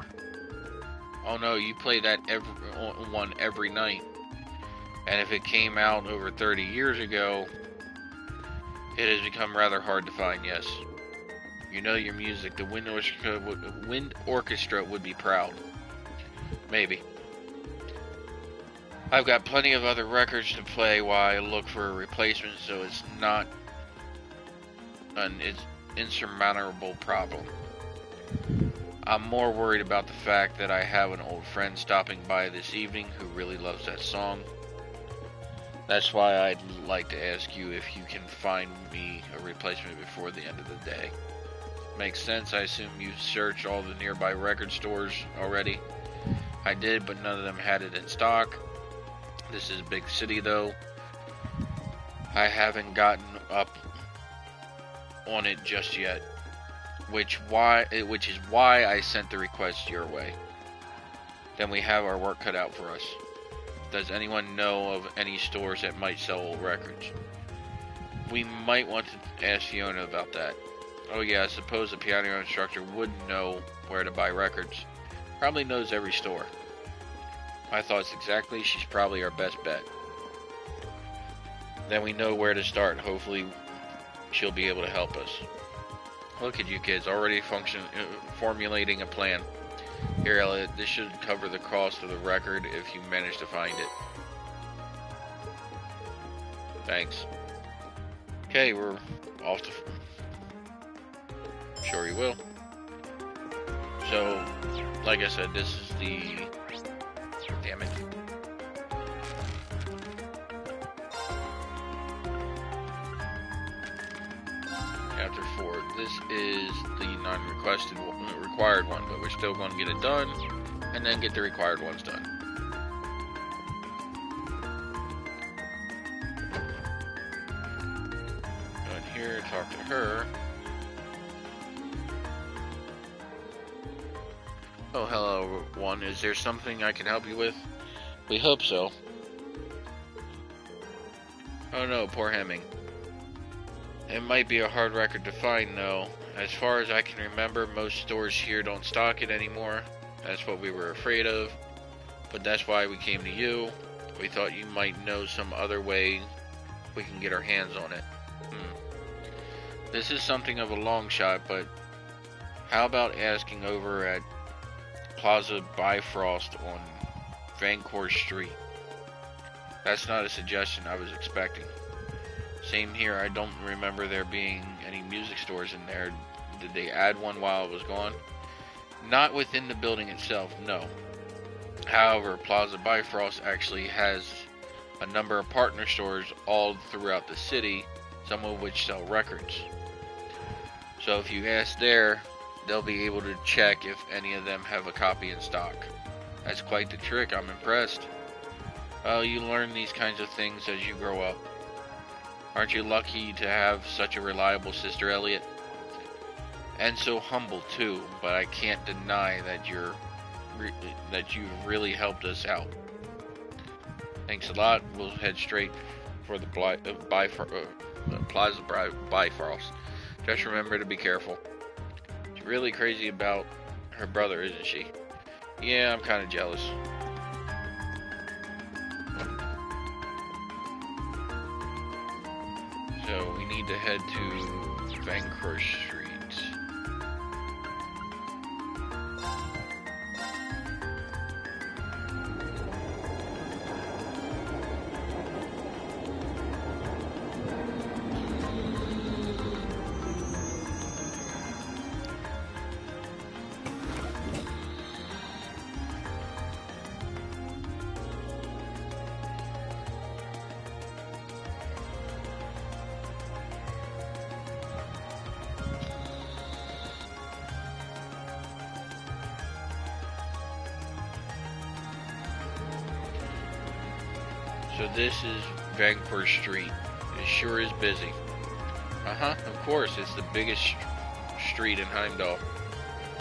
Oh no, you play that every night. And if it came out over 30 years ago, it has become rather hard to find, yes. You know your music. The Wind Orchestra would be proud. Maybe. I've got plenty of other records to play while I look for a replacement, so it's not an insurmountable problem. I'm more worried about the fact that I have an old friend stopping by this evening who really loves that song. That's why I'd like to ask you if you can find me a replacement before the end of the day. Makes sense. I assume you searched all the nearby record stores already. I did, but none of them had it in stock. This is a big city, though. I haven't gotten up on it just yet, which is why I sent the request your way. Then we have our work cut out for us. Does anyone know of any stores that might sell old records? We might want to ask Fiona about that. Oh yeah, I suppose the piano instructor would know where to buy records. Probably knows every store. My thoughts exactly, she's probably our best bet. Then we know where to start. Hopefully she'll be able to help us. Look at you kids, already formulating a plan. Here, Elliot, this should cover the cost of the record if you manage to find it. Thanks. Okay, we're off to... Sure you will. So, like I said, this is the... Damn it. Chapter 4. This is the non-requested required one, but we're still going to get it done, and then get the required ones done. Go in here, talk to her. Oh, hello, one. Is there something I can help you with? We hope so. Oh no, poor Hemming. It might be a hard record to find, though. As far as I can remember, most stores here don't stock it anymore. That's what we were afraid of. But that's why we came to you. We thought you might know some other way we can get our hands on it. This is something of a long shot, but how about asking over at Plaza Bifrost on Vancourt Street? That's not a suggestion I was expecting. Same here, I don't remember there being any music stores in there. Did they add one while I was gone? Not within the building itself, no. However, Plaza Bifrost actually has a number of partner stores all throughout the city, some of which sell records. So if you ask there, they'll be able to check if any of them have a copy in stock. That's quite the trick, I'm impressed. Well, you learn these kinds of things as you grow up. Aren't you lucky to have such a reliable sister, Elliot? And so humble too, but I can't deny that you've really helped us out. Thanks a lot. We'll head straight for the Plaza Bifrost. Just remember to be careful. She's really crazy about her brother, isn't she? Yeah, I'm kind of jealous. So we need to head to Vancourt Street. So this is Vancourt Street. It sure is busy. Of course, it's the biggest street in Heimdall.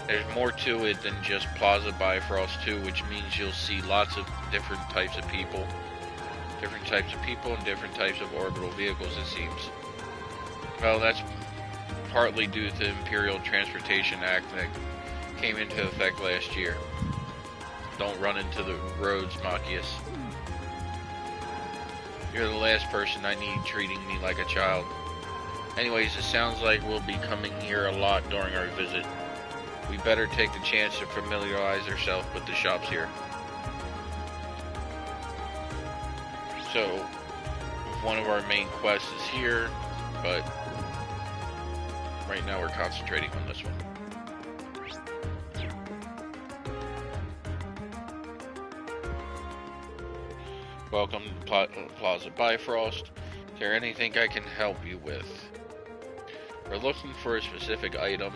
There's more to it than just Plaza Bifrost 2, which means you'll see lots of different types of people. Different types of people and different types of orbital vehicles, it seems. Well, that's partly due to the Imperial Transportation Act that came into effect last year. Don't run into the roads, Machias. You're the last person I need treating me like a child. Anyways, it sounds like we'll be coming here a lot during our visit. We better take the chance to familiarize ourselves with the shops here. So, one of our main quests is here, but right now we're concentrating on this one. Welcome to Plaza Bifrost. Is there anything I can help you with? We're looking for a specific item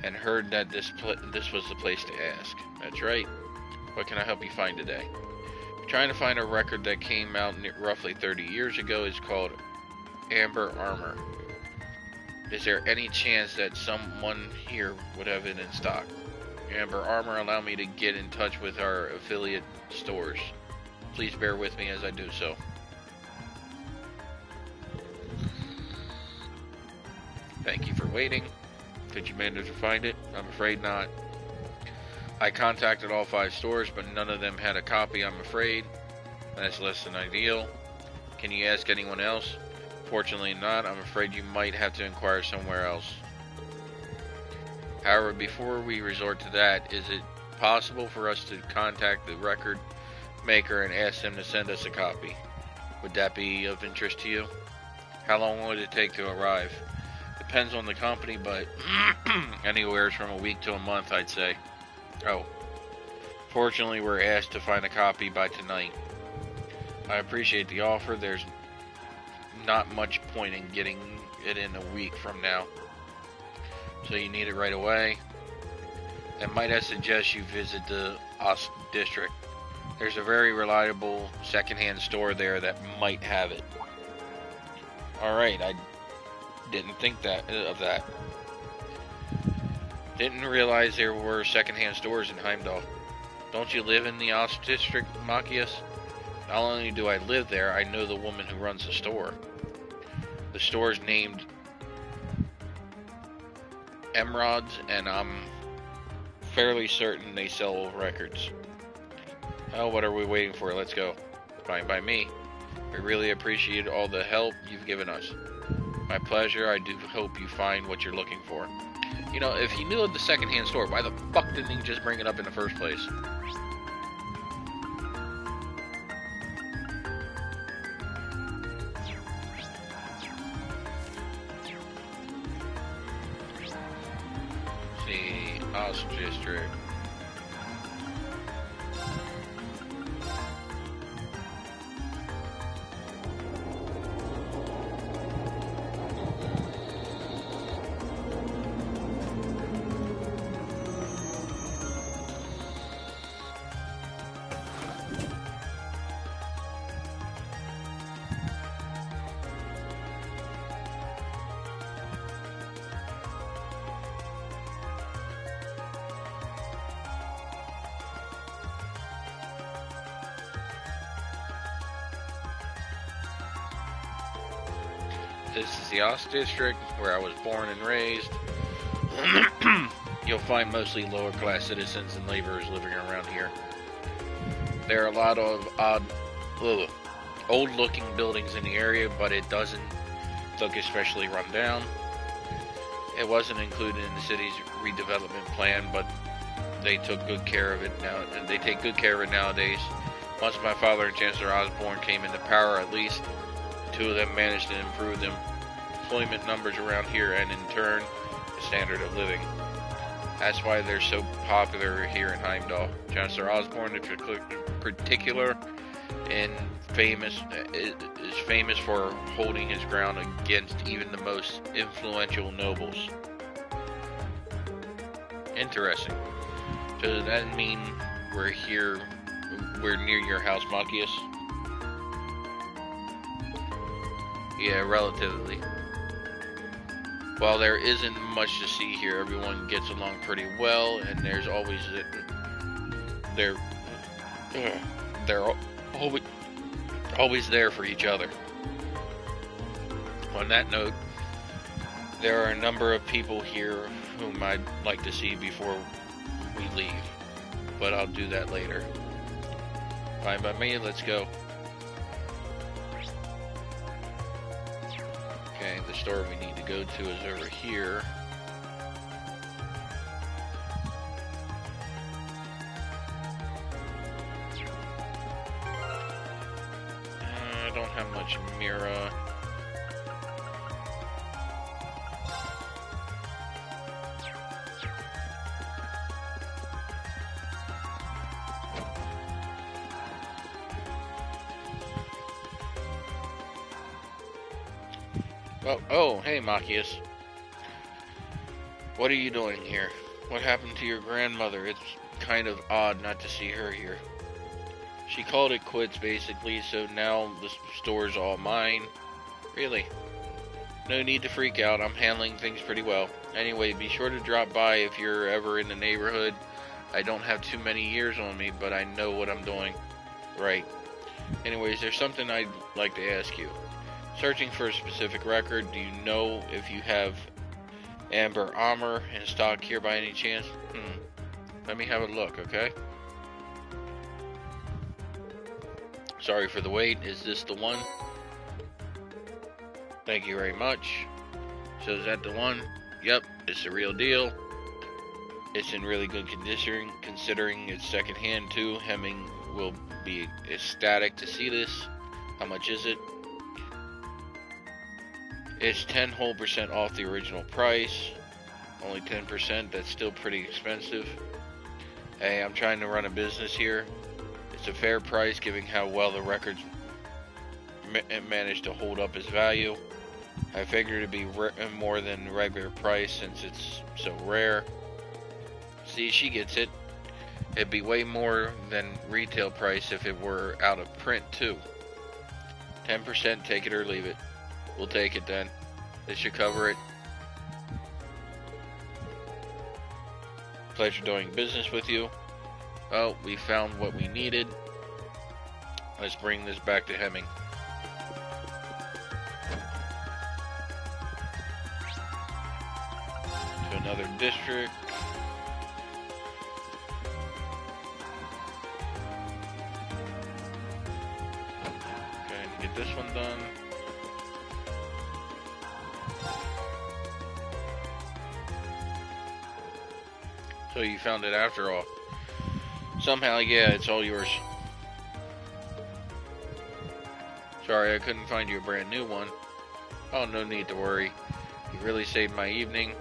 and heard that this was the place to ask. That's right. What can I help you find today? I'm trying to find a record that came out roughly 30 years ago. It's called Amber Armor. Is there any chance that someone here would have it in stock? Amber Armor, allow me to get in touch with our affiliate stores. Please bear with me as I do so. Thank you for waiting. Did you manage to find it? I'm afraid not. I contacted all 5 stores, but none of them had a copy, I'm afraid. That's less than ideal. Can you ask anyone else? Fortunately not. I'm afraid you might have to inquire somewhere else. However, before we resort to that, is it possible for us to contact the record maker and ask them to send us a copy? Would that be of interest to you? How long would it take to arrive? Depends on the company, but anywhere from a week to a month, I'd say. Oh. Fortunately, we're asked to find a copy by tonight. I appreciate the offer. There's not much point in getting it in a week from now. So you need it right away. And might I suggest you visit the Ost District. There's a very reliable secondhand store there that might have it. Alright, I didn't think of that. Didn't realize there were secondhand stores in Heimdall. Don't you live in the Ost District, Machias? Not only do I live there, I know the woman who runs the store. The store's named Emeralds, and I'm fairly certain they sell records. Oh, what are we waiting for? Let's go. Fine by me. We really appreciate all the help you've given us. My pleasure. I do hope you find what you're looking for. You know, if he knew of the secondhand store, why the fuck didn't he just bring it up in the first place? See, Ost District. This is the Ost District, where I was born and raised. You'll find mostly lower class citizens and laborers living around here. There are a lot of old looking buildings in the area, but it doesn't look especially run down. It wasn't included in the city's redevelopment plan, but they took good care of it now. They take good care of it nowadays. Once my father and Chancellor Osborne came into power, at least 2 of them managed to improve the employment numbers around here, and in turn, the standard of living. That's why they're so popular here in Heimdall. Chancellor Osborne, in particular, is famous for holding his ground against even the most influential nobles. Interesting. So does that mean we're near your house, Machias? Yeah, relatively. While there isn't much to see here, everyone gets along pretty well, and there's always they're always there for each other. On that note, There are a number of people here whom I'd like to see before we leave, but I'll do that later. Fine by me, let's go. Okay, the store we need to go to is over here. I don't have much Mira. Oh, hey, Machias. What are you doing here? What happened to your grandmother? It's kind of odd not to see her here. She called it quits, basically, so now the store's all mine. Really? No need to freak out. I'm handling things pretty well. Anyway, be sure to drop by if you're ever in the neighborhood. I don't have too many years on me, but I know what I'm doing. Right. Anyways, there's something I'd like to ask you. Searching for a specific record, do you know if you have Amber Armor in stock here by any chance? Let me have a look, okay? Sorry for the wait. Is this the one? Thank you very much. So is that the one? Yep, it's the real deal. It's in really good condition, considering it's secondhand too. Hemming will be ecstatic to see this. How much is it? It's 10% off the original price. Only 10%, that's still pretty expensive. Hey, I'm trying to run a business here. It's a fair price given how well the records managed to hold up its value. I figured it'd be more than regular price since it's so rare. See, she gets it. It'd be way more than retail price if it were out of print too. 10%, take it or leave it. We'll take it then. This should cover it. Pleasure doing business with you. Oh, we found what we needed. Let's bring this back to Hemming. To another district. Okay, get this one done. So you found it after all. Somehow, yeah, it's all yours. Sorry, I couldn't find you a brand new one. Oh, no need to worry. You really saved my evening.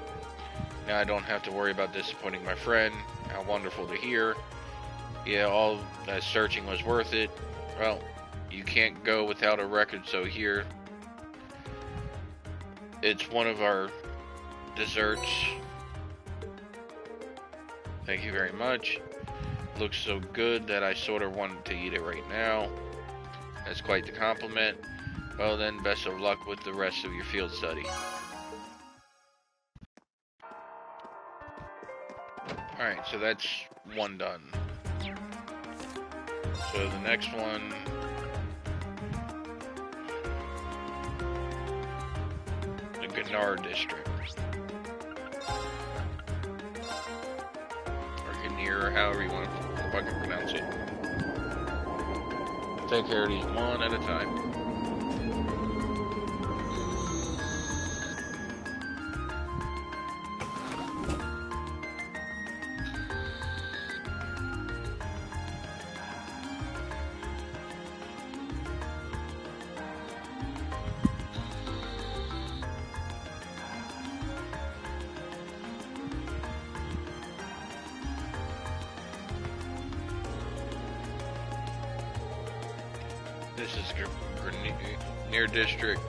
Now I don't have to worry about disappointing my friend. How wonderful to hear. Yeah, all that searching was worth it. Well, you can't go without a record, so here. It's one of our desserts. Thank you very much. Looks so good that I sort of wanted to eat it right now. That's quite the compliment. Well then, best of luck with the rest of your field study. Alright, so that's one done. So the next one... the Ganar district. Or however you want to fucking pronounce it. Take care of these one at a time. This is Grineer District.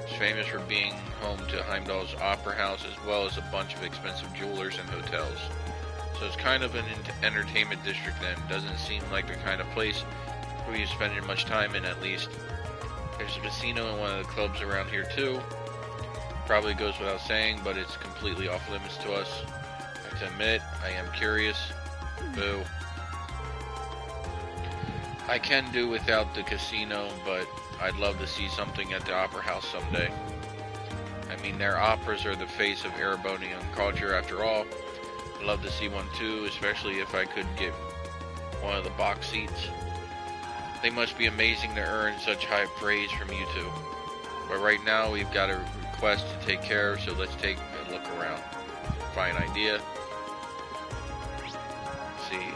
It's famous for being home to Heimdall's Opera House as well as a bunch of expensive jewelers and hotels. So it's kind of an entertainment district then. Doesn't seem like the kind of place where you spend much time in, at least. There's a casino and one of the clubs around here too. Probably goes without saying, but it's completely off limits to us. I have to admit, I am curious. Boo. I can do without the casino, but I'd love to see something at the Opera House someday. I I mean, their operas are the face of Erebonian culture after all. I'd love to see one too, especially if I could get one of the box seats. They must be amazing to earn such high praise from you two. But right now, we've got a request to take care of, so let's take a look around. Fine idea. Let's see.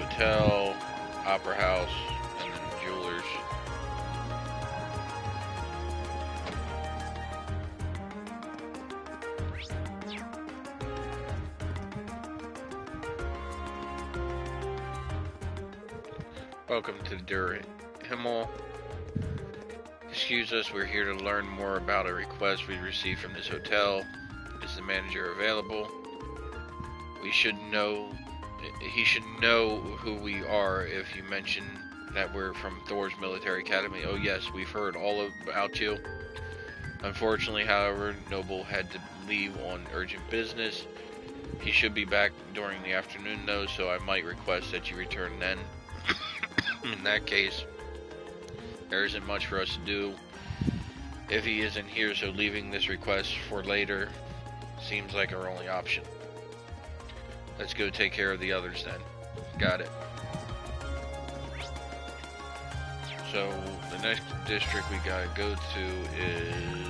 Hotel, opera house, and then jewelers. Welcome to Der Himmel. Excuse us, we're here to learn more about a request we received from this hotel. Is the manager available? He should know who we are if you mention that we're from Thor's Military Academy. Oh yes, we've heard all about you. Unfortunately, however, Noble had to leave on urgent business. He should be back during the afternoon though, so I might request that you return then. In that case, there isn't much for us to do if he isn't here, so leaving this request for later seems like our only option. Let's go take care of the others then. Got it. So, the next district we gotta go to is...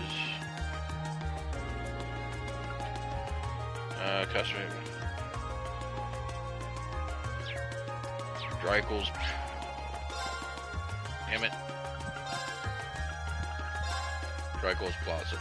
customer... Dreikel's... Damn it. Dreikel's Plaza.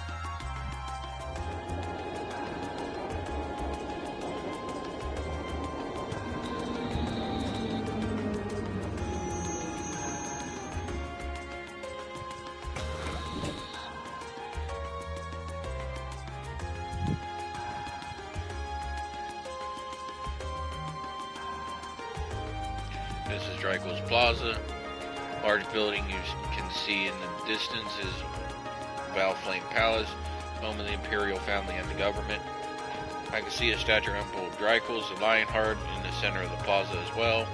This is Dreikel's Plaza. Large building you can see in the distance is Valflame Palace, home of the Imperial family and the government. I can see a statue of Emperor Dreikel's, the Lionheart, in the center of the plaza as well.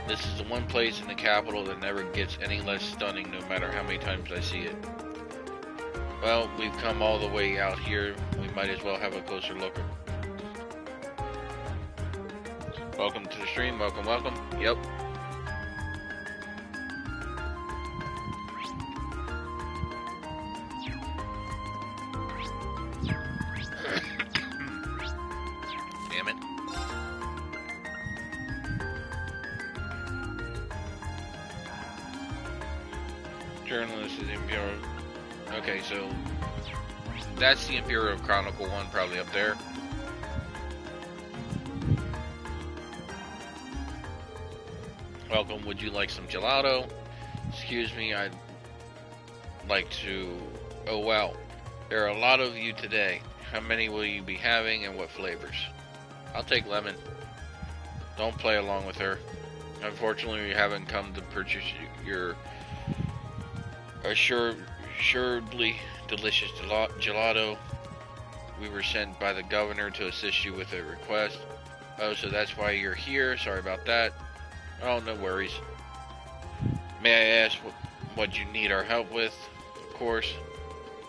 This is the one place in the capital that never gets any less stunning no matter how many times I see it. Well, we've come all the way out here, we might as well have a closer look. Welcome to the stream, welcome, welcome. Yep. Damn it. Journalist is Imperial. Okay, so that's the Imperial Chronicle one, probably up there. Welcome, would you like some gelato? Excuse me, I'd like to... Oh wow, there are a lot of you today. How many will you be having and what flavors? I'll take lemon. Don't play along with her. Unfortunately, we haven't come to purchase your assuredly delicious gelato. We were sent by the governor to assist you with a request. Oh, so that's why you're here. Sorry about that. Oh, no worries. May I ask what you need our help with? Of course.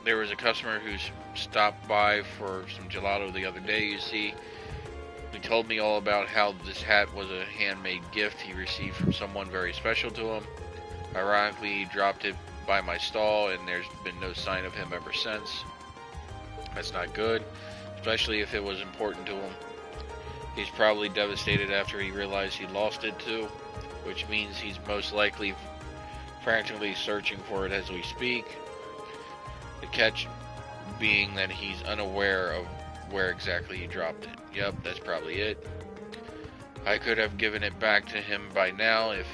There was a customer who stopped by for some gelato the other day, you see. He told me all about how this hat was a handmade gift he received from someone very special to him. Ironically, he dropped it by my stall and there's been no sign of him ever since. That's not good, especially if it was important to him. He's probably devastated after he realized he lost it too, which means he's most likely frantically searching for it as we speak. The catch being that he's unaware of where exactly he dropped it. Yep, that's probably it. I could have given it back to him by now if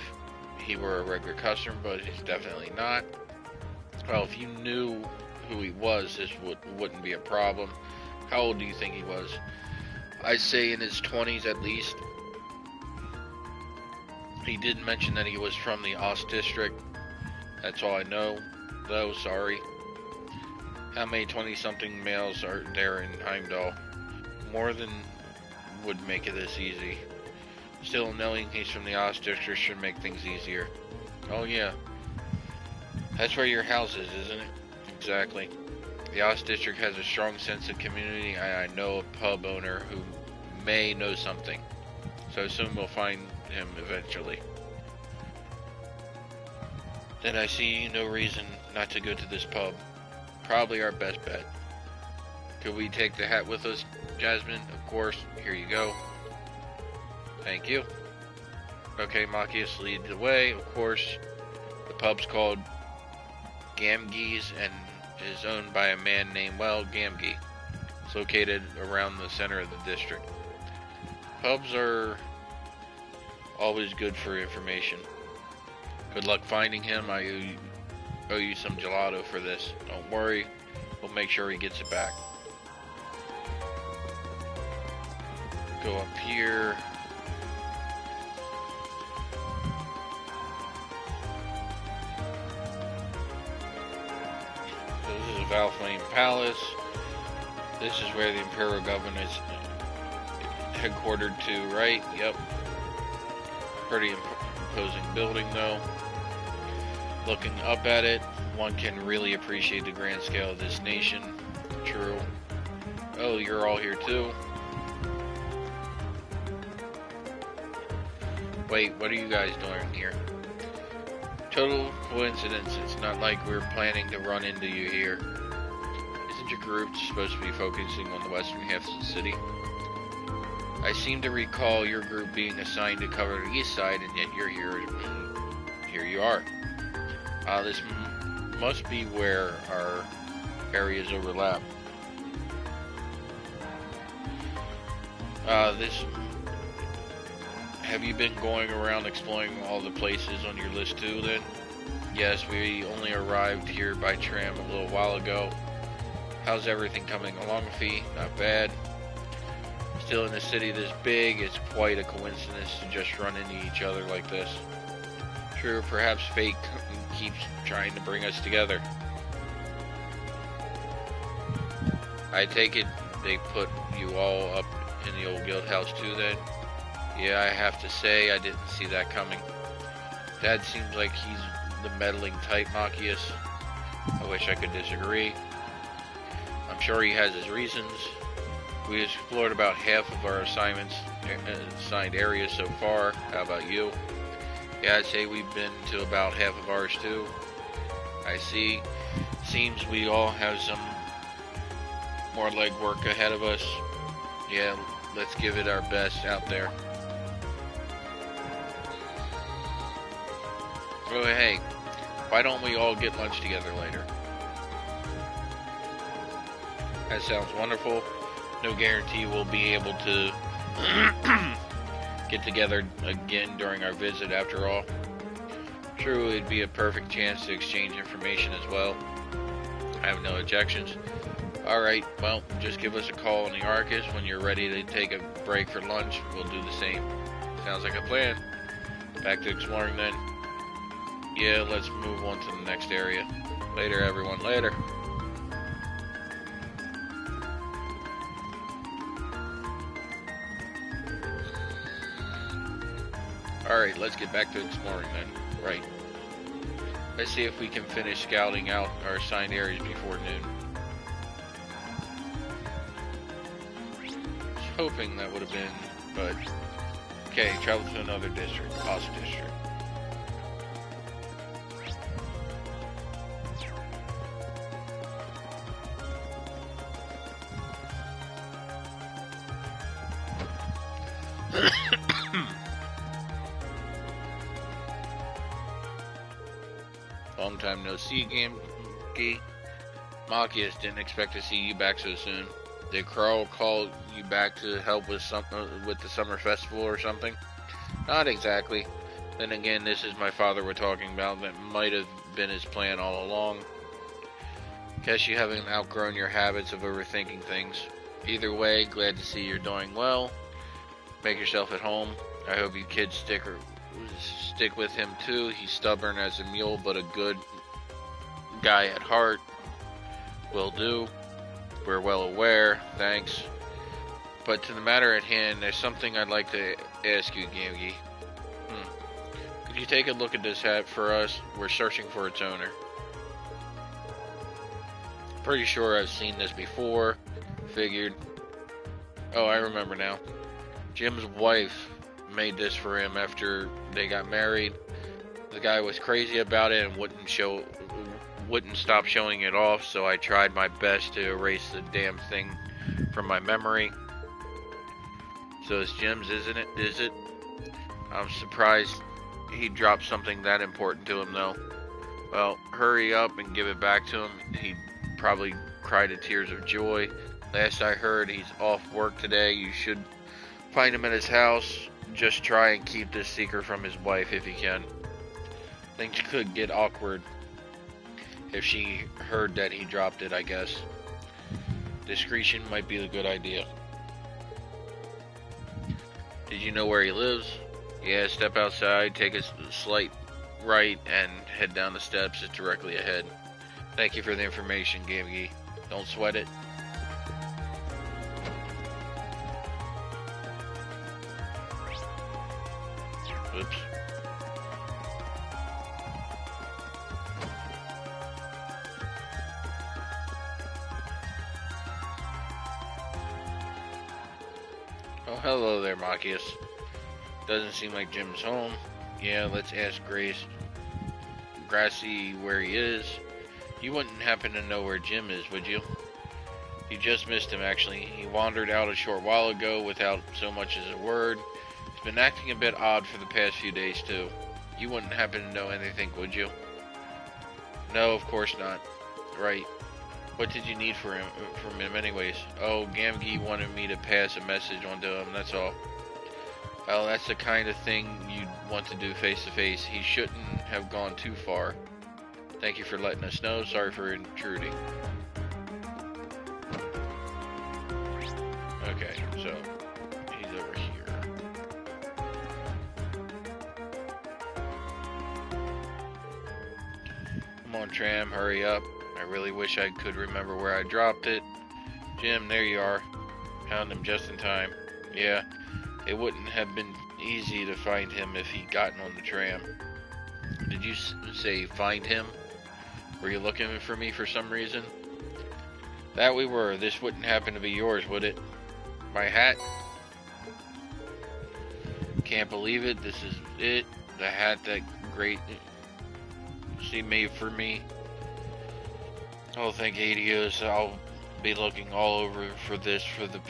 he were a regular customer, but he's definitely not. Well, if you knew who he was, this wouldn't be a problem. How old do you think he was? I'd say in his 20s at least. He did mention that he was from the Ost district. That's all I know, though, sorry. How many 20-something males are there in Heimdall? More than would make it this easy. Still, knowing he's from the Ost district should make things easier. Oh yeah. That's where your house is, isn't it? Exactly. The Oz District has a strong sense of community. I know a pub owner who may know something. So soon we'll find him eventually. Then I see no reason not to go to this pub. Probably our best bet. Could we take the hat with us, Jasmine? Of course. Here you go. Thank you. Okay, Machias leads the way, of course. The pub's called Gamgee's and is owned by a man named Gamgee. It's located around the center of the district. Pubs are always good for information. Good luck finding him. I owe you some gelato for this. Don't worry, we'll make sure he gets it back. Go up here. So this is Valflame Palace. This is where the Imperial Government is headquartered to, right? Yep. Pretty imposing building though. Looking up at it, one can really appreciate the grand scale of this nation. True. Oh, you're all here too? Wait, what are you guys doing here? Total coincidence. It's not like we're planning to run into you here. Isn't your group supposed to be focusing on the western half of the city? I seem to recall your group being assigned to cover the east side, and yet you're here. Here you are. This must be where our areas overlap. Have you been going around exploring all the places on your list too, then? Yes, we only arrived here by tram a little while ago. How's everything coming along, Fee? Not bad. Still in a city this big, it's quite a coincidence to just run into each other like this. True, perhaps fate keeps trying to bring us together. I take it they put you all up in the old guild house too, then? Yeah, I have to say, I didn't see that coming. Dad seems like he's the meddling type, Machias. I wish I could disagree. I'm sure he has his reasons. We explored about half of our assigned areas so far. How about you? Yeah, I'd say we've been to about half of ours too. I see. Seems we all have some more legwork ahead of us. Yeah, let's give it our best out there. Oh, hey, why don't we all get lunch together later? That sounds wonderful. No guarantee we'll be able to get together again during our visit after all. True, it'd be a perfect chance to exchange information as well. I have no objections. Alright, well, just give us a call in the Arcus when you're ready to take a break for lunch. We'll do the same. Sounds like a plan. Back to exploring then. Yeah, let's move on to the next area. Later, everyone. Later. Alright, let's get back to exploring then. Right. Let's see if we can finish scouting out our assigned areas before noon. I was hoping that would have been, but... Okay, travel to another district. Oz District. Long time no see, Gamgee. Machias, didn't expect to see you back so soon. Did Carl call you back to help with the summer festival or something? Not exactly. Then again, this is my father we're talking about. That might have been his plan all along. Guess you haven't outgrown your habits of overthinking things. Either way, glad to see you're doing well. Make yourself at home. I hope you kids stick with him too. He's stubborn as a mule, but a good guy at heart. Will do. We're well aware. Thanks. But to the matter at hand, there's something I'd like to ask you, Gamgee. Could you take a look at this hat for us? We're searching for its owner. Pretty sure I've seen this before. Figured. Oh, I remember now. Jim's wife made this for him after they got married. The guy was crazy about it and wouldn't stop showing it off, so I tried my best to erase the damn thing from my memory. So it's Jim's, isn't it? Is it? I'm surprised he dropped something that important to him, though. Well, hurry up and give it back to him. He probably cried in tears of joy. Last I heard, he's off work today. You should find him at his house. Just try and keep this secret from his wife if you can. Things could get awkward if she heard that he dropped it, I guess. Discretion might be a good idea. Did you know where he lives? Yeah, step outside, take a slight right, and head down the steps. It's directly ahead. Thank you for the information, Gamgee. Don't sweat it. Oops. Oh, hello there, Machias. Doesn't seem like Jim's home. Yeah, let's ask Gracie where he is. You wouldn't happen to know where Jim is, would you? You just missed him, actually. He wandered out a short while ago without so much as a word. He's been acting a bit odd for the past few days, too. You wouldn't happen to know anything, would you? No, of course not. Right. What did you need from him anyways? Oh, Gamgee wanted me to pass a message on to him, that's all. Well, that's the kind of thing you'd want to do face to face. He shouldn't have gone too far. Thank you for letting us know. Sorry for intruding. Okay, so he's over here. Come on, Tram, hurry up. I really wish I could remember where I dropped it. Jim, there you are. Found him just in time. Yeah, it wouldn't have been easy to find him if he'd gotten on the tram. Did you say find him? Were you looking for me for some reason? That we were. This wouldn't happen to be yours, would it? My hat? Can't believe it. This is it. The hat that great she made for me. Oh, thank Adios. I'll be looking all over for this for the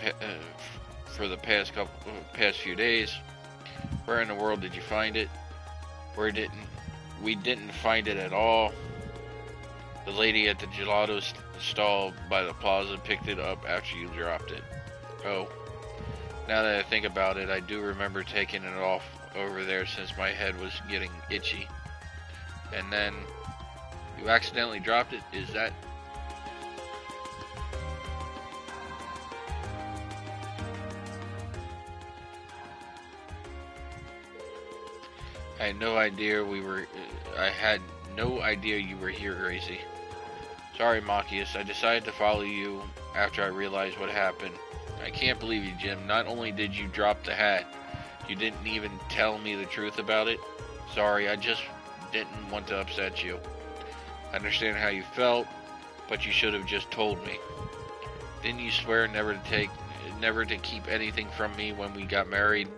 past few days. Where in the world did you find it? We didn't find it at all. The lady at the gelato stall by the plaza picked it up after you dropped it. Oh, now that I think about it, I do remember taking it off over there since my head was getting itchy. And then you accidentally dropped it? Is that... I had no idea you were here, Gracie. Sorry, Machias. I decided to follow you after I realized what happened. I can't believe you, Jim. Not only did you drop the hat, you didn't even tell me the truth about it. Sorry, I just didn't want to upset you. I understand how you felt, but you should have just told me. Didn't you swear never to keep anything from me when we got married?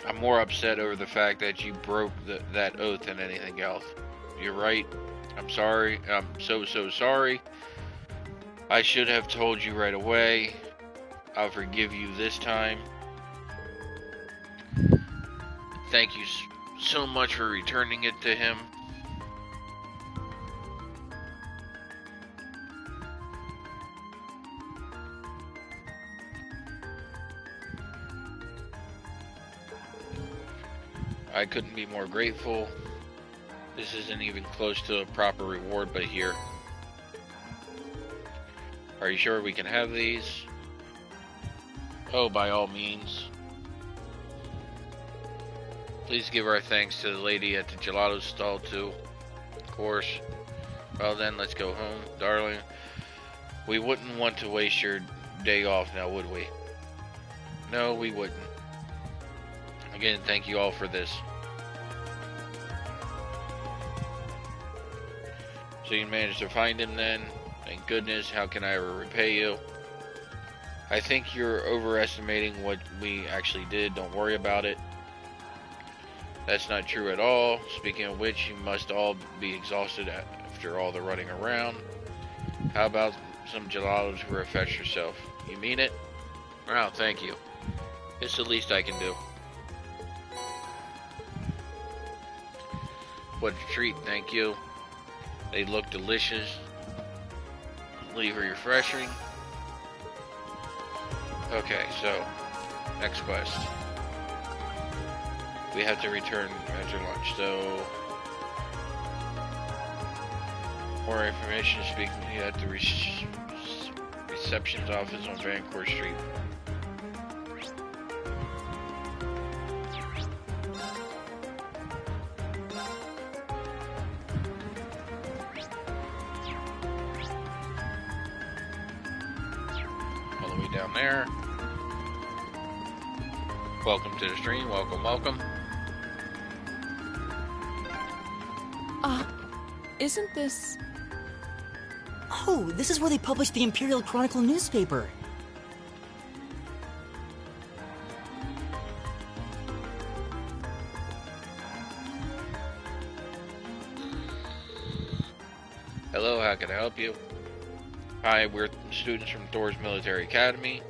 I'm more upset over the fact that you broke that oath than anything else. You're right. I'm sorry. I'm so sorry. I should have told you right away. I'll forgive you this time. Thank you so much for returning it to him. I couldn't be more grateful. This isn't even close to a proper reward, but here. Are you sure we can have these? Oh, by all means. Please give our thanks to the lady at the gelato stall, too. Of course. Well then, let's go home, darling. We wouldn't want to waste your day off now, would we? No, we wouldn't. Again, thank you all for this. So you managed to find him then? Thank goodness. How can I ever repay you? I think you're overestimating what we actually did. Don't worry about it. That's not true at all. Speaking of which, you must all be exhausted after all the running around. How about some gelato to refresh yourself? You mean it? Wow, thank you. It's the least I can do. What a treat, thank you. They look delicious. Leave refreshing. Okay, so next quest. We have to return after lunch, so more information speaking at the reception's office on Vancourt Street. All the way down there. Welcome to the stream. Welcome, welcome. Isn't this... Oh, this is where they published the Imperial Chronicle newspaper. Hello, how can I help you? Hi, we're students from Thor's Military Academy.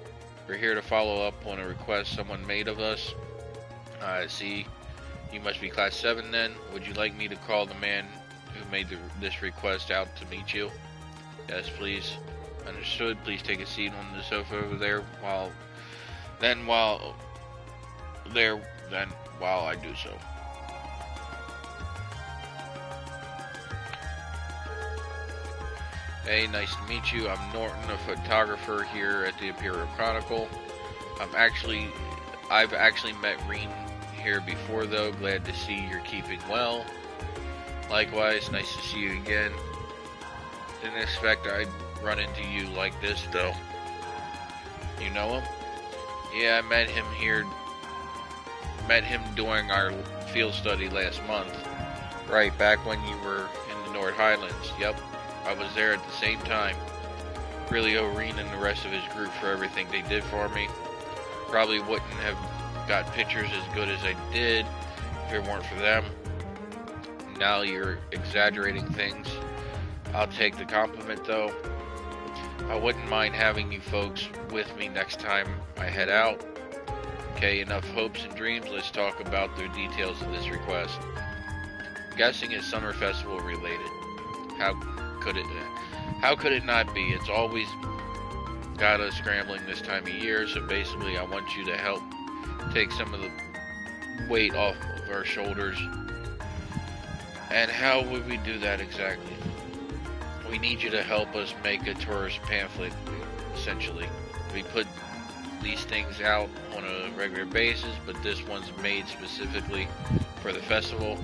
We're here to follow up on a request someone made of us. I see. You must be Class 7 then. Would you like me to call the man who made this request out to meet you? Yes, please. Understood. Please take a seat on the sofa over there while I do so. Hey, nice to meet you. I'm Norton, a photographer here at the Imperial Chronicle. I've actually met Reen here before though. Glad to see you're keeping well. Likewise, nice to see you again. Didn't expect I'd run into you like this though. You know him? Yeah, I met him during our field study last month. Right, back when you were in the North Highlands. Yep, I was there at the same time. Really owe Reen and the rest of his group for everything they did for me. Probably wouldn't have got pictures as good as I did if it weren't for them. Now you're exaggerating things. I'll take the compliment though. I wouldn't mind having you folks with me next time I head out. Okay, enough hopes and dreams. Let's talk about the details of this request. I'm guessing it's Summer Festival related. How could it not be? It's always got us scrambling this time of year, so basically I want you to help take some of the weight off of our shoulders. And how would we do that exactly? We need you to help us make a tourist pamphlet, essentially. We put these things out on a regular basis, but this one's made specifically for the festival.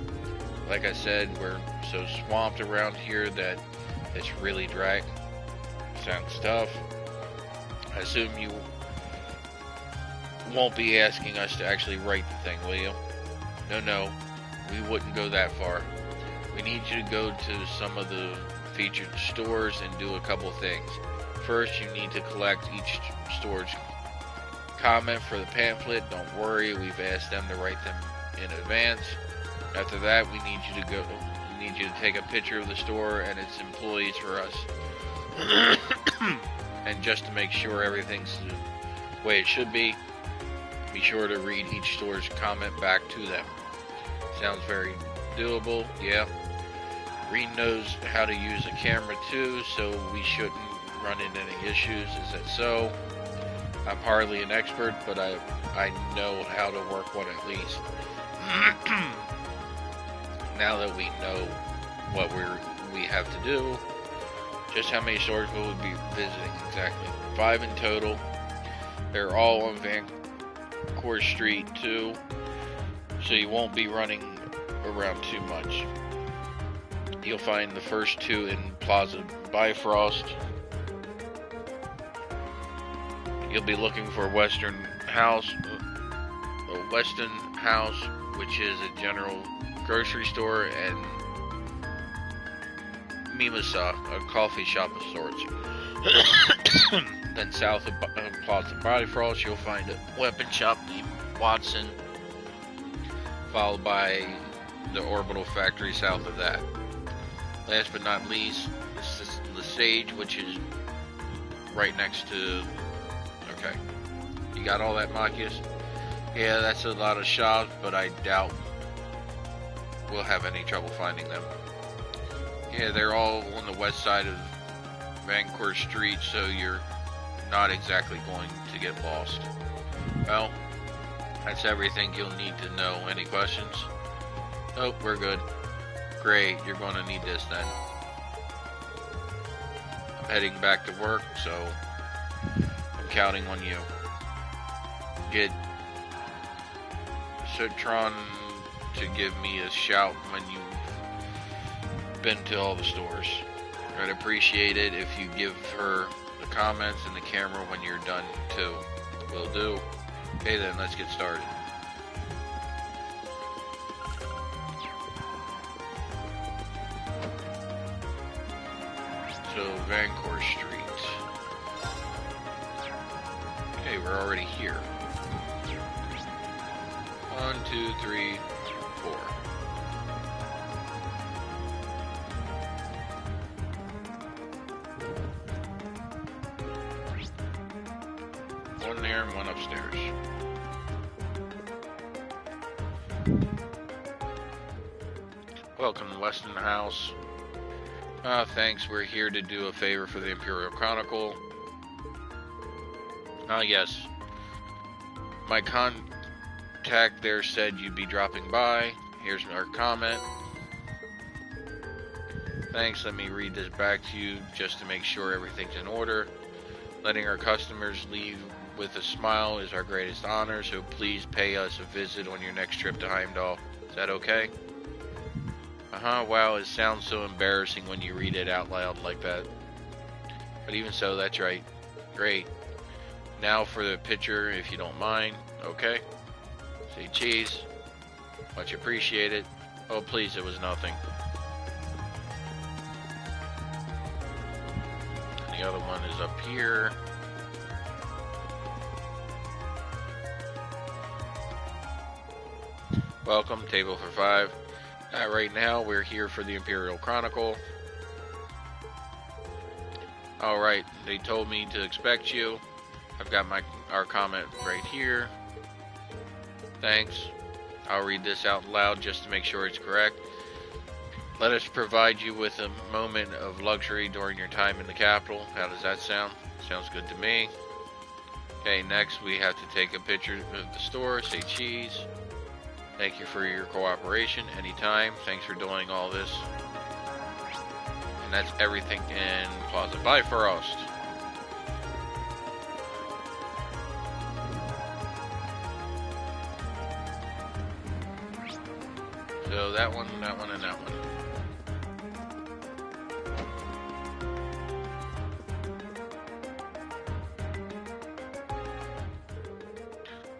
Like I said, we're so swamped around here that it's really drag. Sounds tough. I assume you won't be asking us to actually write the thing, will you? No, we wouldn't go that far. We need you to go to some of the featured stores and do a couple things. First, you need to collect each store's comment for the pamphlet. Don't worry, we've asked them to write them in advance. After that, we need you to take a picture of the store and its employees for us. And just to make sure everything's the way it should be sure to read each store's comment back to them. Sounds very doable, yeah. Reen knows how to use a camera too, so we shouldn't run into any issues. Is that so? I'm hardly an expert, but I know how to work one at least. Now that we know what we have to do, just how many stores will we be visiting exactly? 5 in total. They're all on Vancourt Street too, so you won't be running around too much. You'll find the first 2 in Plaza Bifrost. You'll be looking for Weston House, which is a general grocery store, and Mimasa, a coffee shop of sorts. Then south of Plaza Bifrost, you'll find a weapon shop named Watson, followed by the Orbital Factory south of that. Last but not least, this is Lesage, which is right next to... Okay. You got all that, Machias? Yeah, that's a lot of shops, but I doubt we'll have any trouble finding them. Yeah, they're all on the west side of Vancourt Street, so you're not exactly going to get lost. Well, that's everything you'll need to know. Any questions? Nope, we're good. Great, you're going to need this then. I'm heading back to work, so I'm counting on you. Get Citron to give me a shout when you've been to all the stores. I'd appreciate it if you give her the comments and the camera when you're done too. Will do. Okay then, let's get started. So, Vancourt Street. Okay, we're already here. 1, 2, 3, 4. One there and one upstairs. Welcome to Weston House. Thanks, we're here to do a favor for the Imperial Chronicle. Yes. My contact there said you'd be dropping by. Here's our comment. Thanks, let me read this back to you just to make sure everything's in order. Letting our customers leave with a smile is our greatest honor, so please pay us a visit on your next trip to Heimdall. Is that okay? Wow, it sounds so embarrassing when you read it out loud like that. But even so, that's right. Great. Now for the picture, if you don't mind. Okay? Say cheese. Much appreciated. Oh, please, it was nothing. And the other one is up here. Welcome, table for 5. Right now, we're here for the Imperial Chronicle. Alright, they told me to expect you. I've got our comment right here. Thanks. I'll read this out loud just to make sure it's correct. Let us provide you with a moment of luxury during your time in the capital. How does that sound? Sounds good to me. Okay, next we have to take a picture of the store. Say cheese. Thank you for your cooperation anytime. Thanks for doing all this. And that's everything in Plaza Bifrost. So that one, and that one.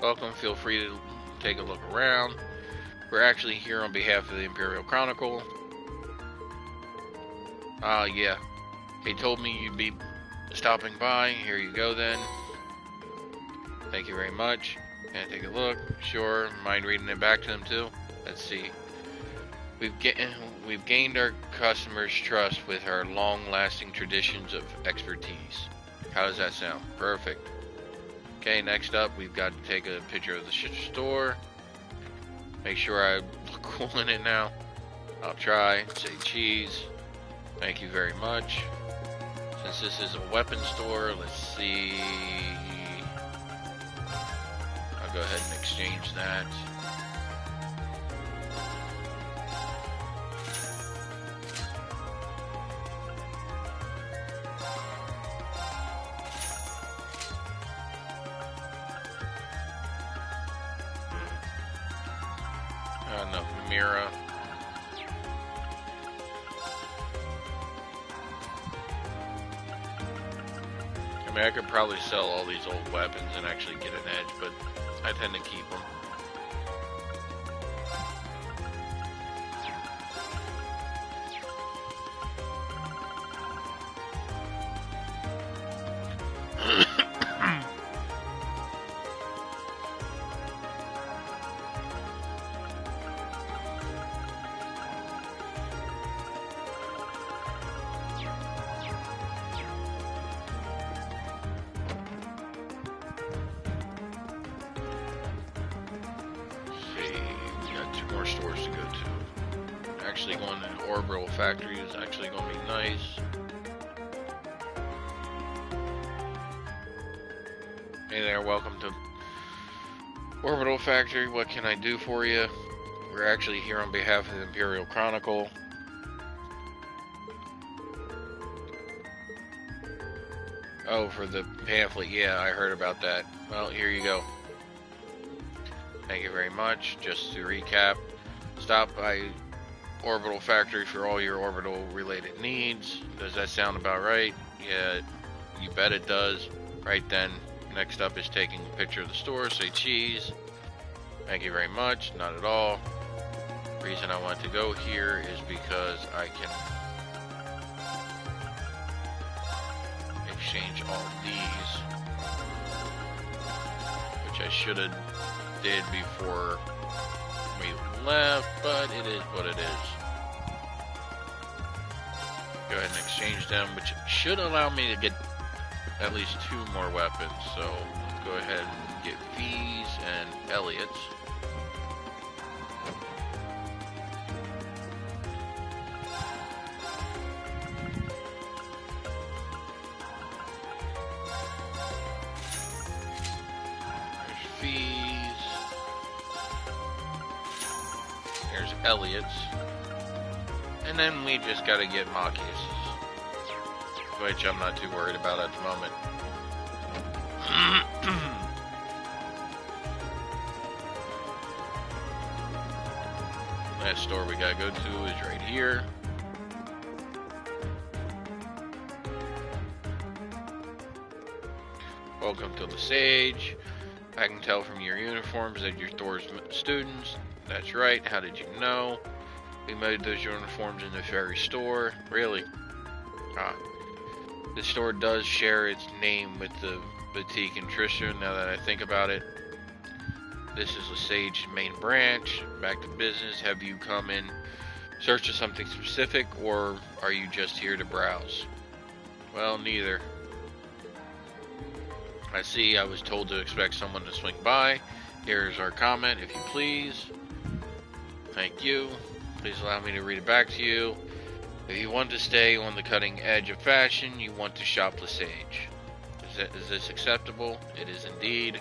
Welcome, feel free to take a look around. We're actually here on behalf of the Imperial Chronicle. Yeah. They told me you'd be stopping by. Here you go then. Thank you very much. Can I take a look? Sure. Mind reading it back to them too? Let's see. We've gained our customers' trust with our long-lasting traditions of expertise. How does that sound? Perfect. Okay, next up, we've got to take a picture of the store. Make sure I look cool in it now. I'll try. Say cheese. Thank you very much. Since this is a weapon store, let's see. I'll go ahead and exchange that. No, Mira. I mean, I could probably sell all these old weapons and actually get an edge, but I tend to keep them. stores to go to. Actually going to the Orbital Factory is actually going to be nice. Hey there, welcome to Orbital Factory. What can I do for you? We're actually here on behalf of the Imperial Chronicle. Oh, for the pamphlet. Yeah, I heard about that. Well, here you go. Thank you very much. Just to recap, stop by Orbital Factory for all your orbital related needs. Does that sound about right? Yeah, you bet it does. Right then, next up is taking a picture of the store. Say cheese. Thank you very much. Not at all. The reason I want to go here is because I can exchange all these, which I should have did before we left, but it is what it is. Go ahead and exchange them, which should allow me to get at least 2 more weapons. So let's go ahead and get V's and Elliot's. Elliot's, and then we just gotta get Machias's, which I'm not too worried about at the moment. Last store we gotta go to is right here. Welcome to the Sage. I can tell from your uniforms that you're Thor's students. That's right. How did you know? We made those uniforms in the very store. Really? The store does share its name with the boutique in Tristram, now that I think about it. This is the Sage main branch. Back to business. Have you come in search of something specific, or are you just here to browse? Well, neither. I see. I was told to expect someone to swing by. Here's our comment, if you please. Thank you. Please allow me to read it back to you. If you want to stay on the cutting edge of fashion, you want to shop the Sage. Is this acceptable? It is indeed.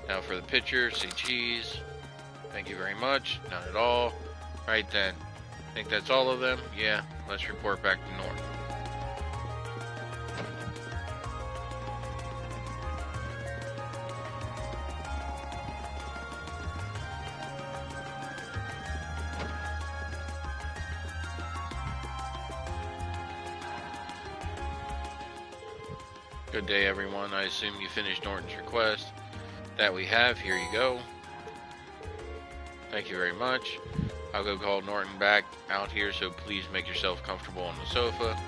Now for the picture, say cheese. Thank you very much. Not at all. Right then. Think that's all of them? Yeah. Let's report back to North. Good day, everyone. I assume you finished Norton's request. That we have. Here you go. Thank you very much. I'll go call Norton back out here, so please make yourself comfortable on the sofa.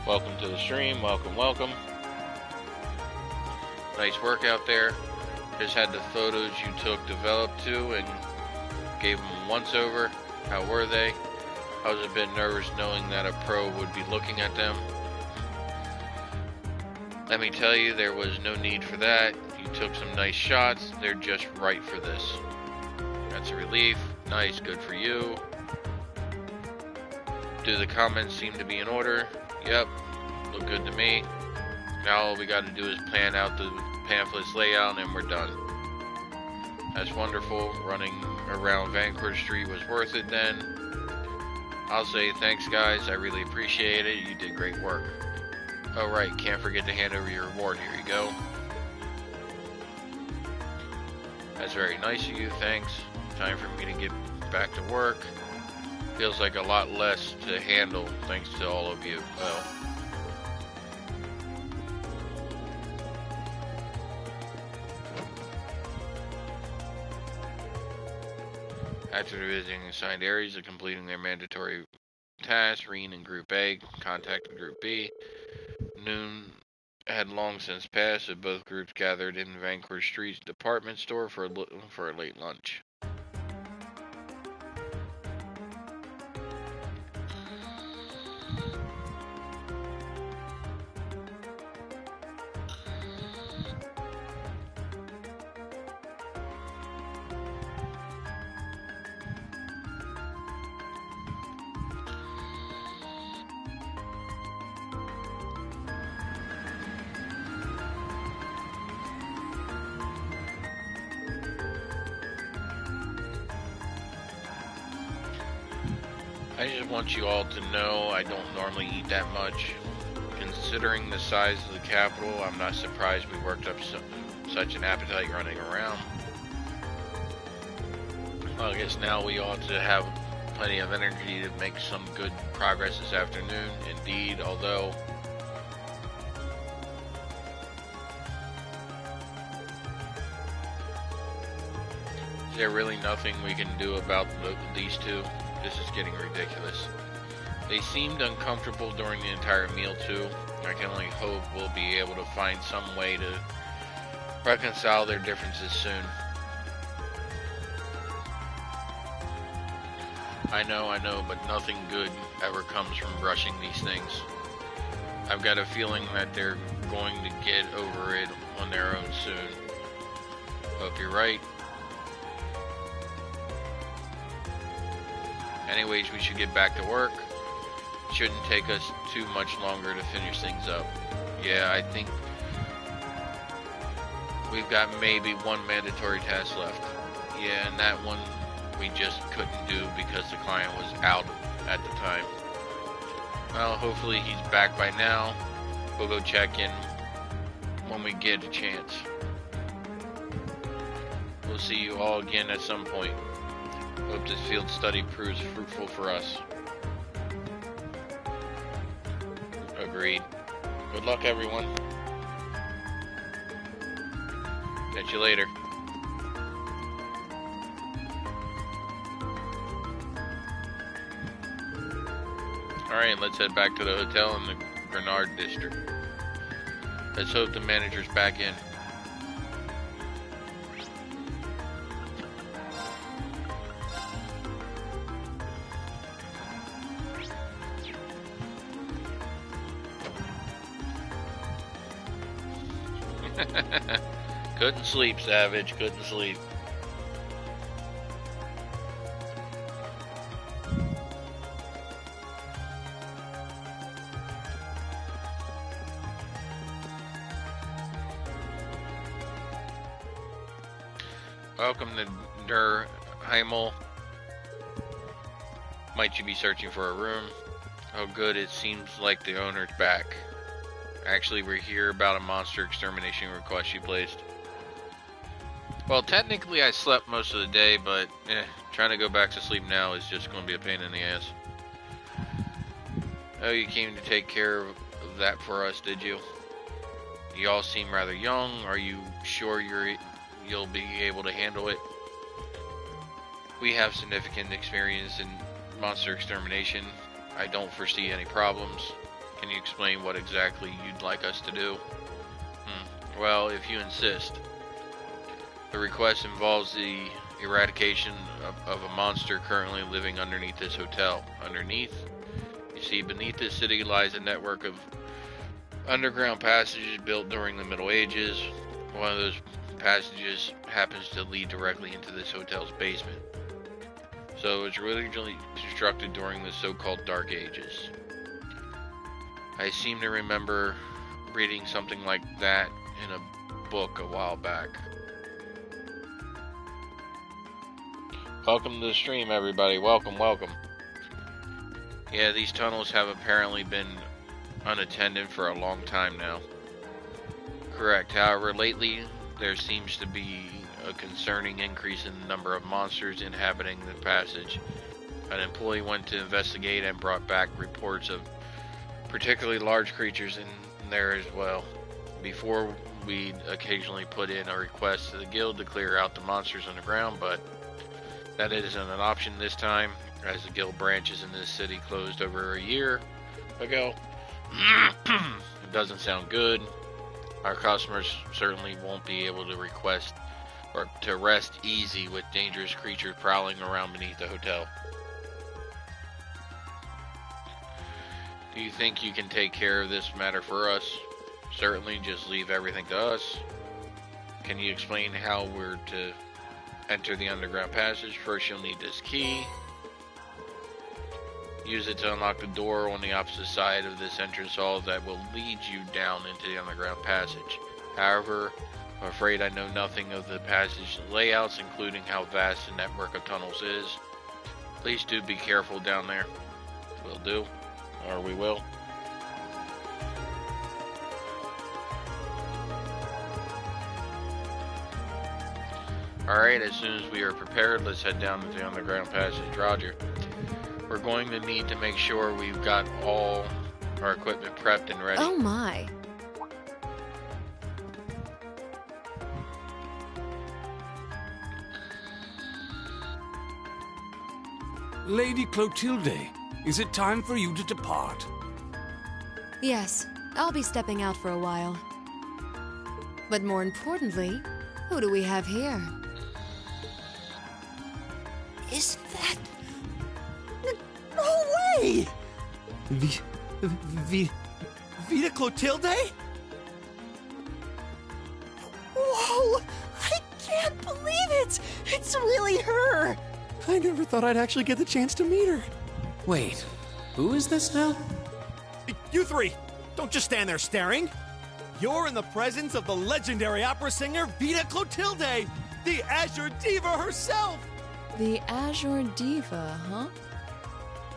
Welcome to the stream. Welcome, welcome. Nice work out there. Just had the photos you took developed too and gave them a once over. How were they? I was a bit nervous knowing that a pro would be looking at them. Let me tell you, there was no need for that. You took some nice shots. They're just right for this. That's a relief. Nice, good for you. Do the comments seem to be in order? Yep, look good to me. Now all we got to do is plan out the pamphlet's layout and we're done. That's wonderful. Running around Vancourt Street was worth it then. I'll say thanks, guys. I really appreciate it. You did great work. Oh, right. Can't forget to hand over your reward. Here you go. That's very nice of you. Thanks. Time for me to get back to work. Feels like a lot less to handle thanks to all of you. Well, after visiting assigned areas and completing their mandatory tasks, Reen and Group A contacted Group B. Noon had long since passed, and both groups gathered in Vancourt Street's department store for a late lunch. I just want you all to know I don't normally eat that much. Considering the size of the capital, I'm not surprised we worked up such an appetite running around. Well, I guess now we ought to have plenty of energy to make some good progress this afternoon. Indeed, although... Is there really nothing we can do about these two? This is getting ridiculous. They seemed uncomfortable during the entire meal too. I can only hope we'll be able to find some way to reconcile their differences soon. I know, but nothing good ever comes from rushing these things. I've got a feeling that they're going to get over it on their own soon. Hope you're right. Anyways, we should get back to work. It shouldn't take us too much longer to finish things up. Yeah, I think we've got maybe one mandatory task left. Yeah, and that one we just couldn't do because the client was out at the time. Well, hopefully he's back by now. We'll go check in when we get a chance. We'll see you all again at some point. Hope this field study proves fruitful for us. Agreed. Good luck, everyone. Catch you later. Alright, let's head back to the hotel in the Grenard district. Let's hope the manager's back in. Couldn't sleep, Savage. Couldn't sleep. Welcome to Der Heimel. Might you be searching for a room? Oh good, it seems like the owner's back. Actually, we're here about a monster extermination request you placed. Well, technically I slept most of the day, but trying to go back to sleep now is just going to be a pain in the ass. Oh, you came to take care of that for us, did you? You all seem rather young. Are you sure you'll be able to handle it? We have significant experience in monster extermination. I don't foresee any problems. Can you explain what exactly you'd like us to do? Well, if you insist. The request involves the eradication of a monster currently living underneath this hotel. Underneath? You see, beneath this city lies a network of underground passages built during the Middle Ages. One of those passages happens to lead directly into this hotel's basement. So it's originally constructed during the so-called Dark Ages. I seem to remember reading something like that in a book a while back. Welcome to the stream, everybody. Welcome. Yeah, these tunnels have apparently been unattended for a long time now. Correct. However, lately there seems to be a concerning increase in the number of monsters inhabiting the passage. An employee went to investigate and brought back reports of particularly large creatures in there as well. Before, we'd occasionally put in a request to the guild to clear out the monsters underground, but that isn't an option this time, as the guild branches in this city closed over a year ago. It doesn't sound good. Our customers certainly won't be able to request or to rest easy with dangerous creatures prowling around beneath the hotel. Do you think you can take care of this matter for us? Certainly, just leave everything to us. Can you explain how we're to enter the underground passage? First, you'll need this key. Use it to unlock the door on the opposite side of this entrance hall that will lead you down into the underground passage. However, I'm afraid I know nothing of the passage layouts, including how vast the network of tunnels is. Please do be careful down there. We'll do. Or we will. Alright, as soon as we are prepared, let's head down to the underground passage. Roger. We're going to need to make sure we've got all our equipment prepped and ready. Oh my. Lady Clotilde, is it time for you to depart? Yes, I'll be stepping out for a while. But more importantly, who do we have here? Is that... No way! Vita Clotilde? Whoa! I can't believe it! It's really her! I never thought I'd actually get the chance to meet her. Wait, who is this now? You three, don't just stand there staring. You're in the presence of the legendary opera singer Vita Clotilde, the Azure Diva herself! The Azure Diva, huh?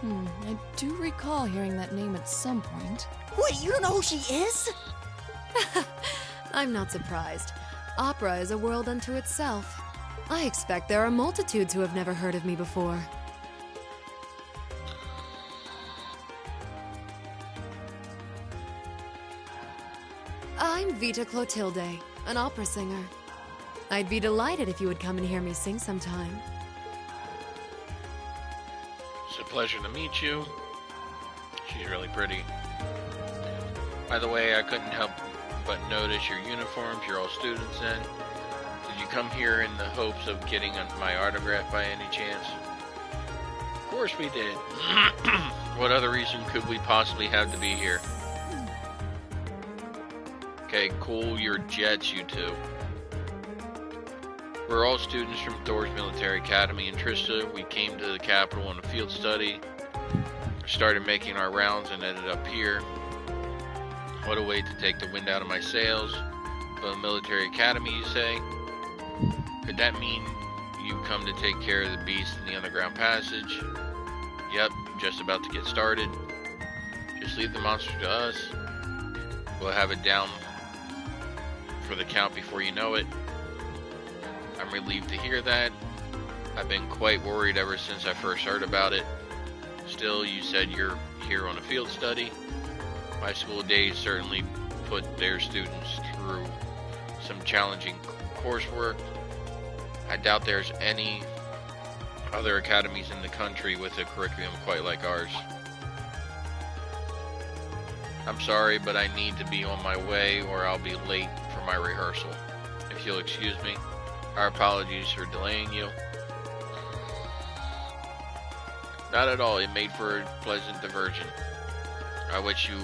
I do recall hearing that name at some point. Wait, you don't know who she is? I'm not surprised. Opera is a world unto itself. I expect there are multitudes who have never heard of me before. I'm Vita Clotilde, an opera singer. I'd be delighted if you would come and hear me sing sometime. It's a pleasure to meet you. She's really pretty. By the way, I couldn't help but notice your uniforms. You're all students then. Did you come here in the hopes of getting my autograph by any chance? Of course we did. What other reason could we possibly have to be here? Okay, cool your jets, you two. We're all students from Thor's Military Academy in Trista. We came to the capital on a field study, started making our rounds, and ended up here. What a way to take the wind out of my sails. The Military Academy, you say? Could that mean you come to take care of the beast in the underground passage? Yep, just about to get started. Just leave the monster to us. We'll have it down for the count before you know it. I'm relieved to hear that. I've been quite worried ever since I first heard about it. Still, you said you're here on a field study. My school days certainly put their students through some challenging coursework. I doubt there's any other academies in the country with a curriculum quite like ours. I'm sorry, but I need to be on my way or I'll be late for my rehearsal. If you'll excuse me. Our apologies for delaying you. Not at all, it made for a pleasant diversion. I wish you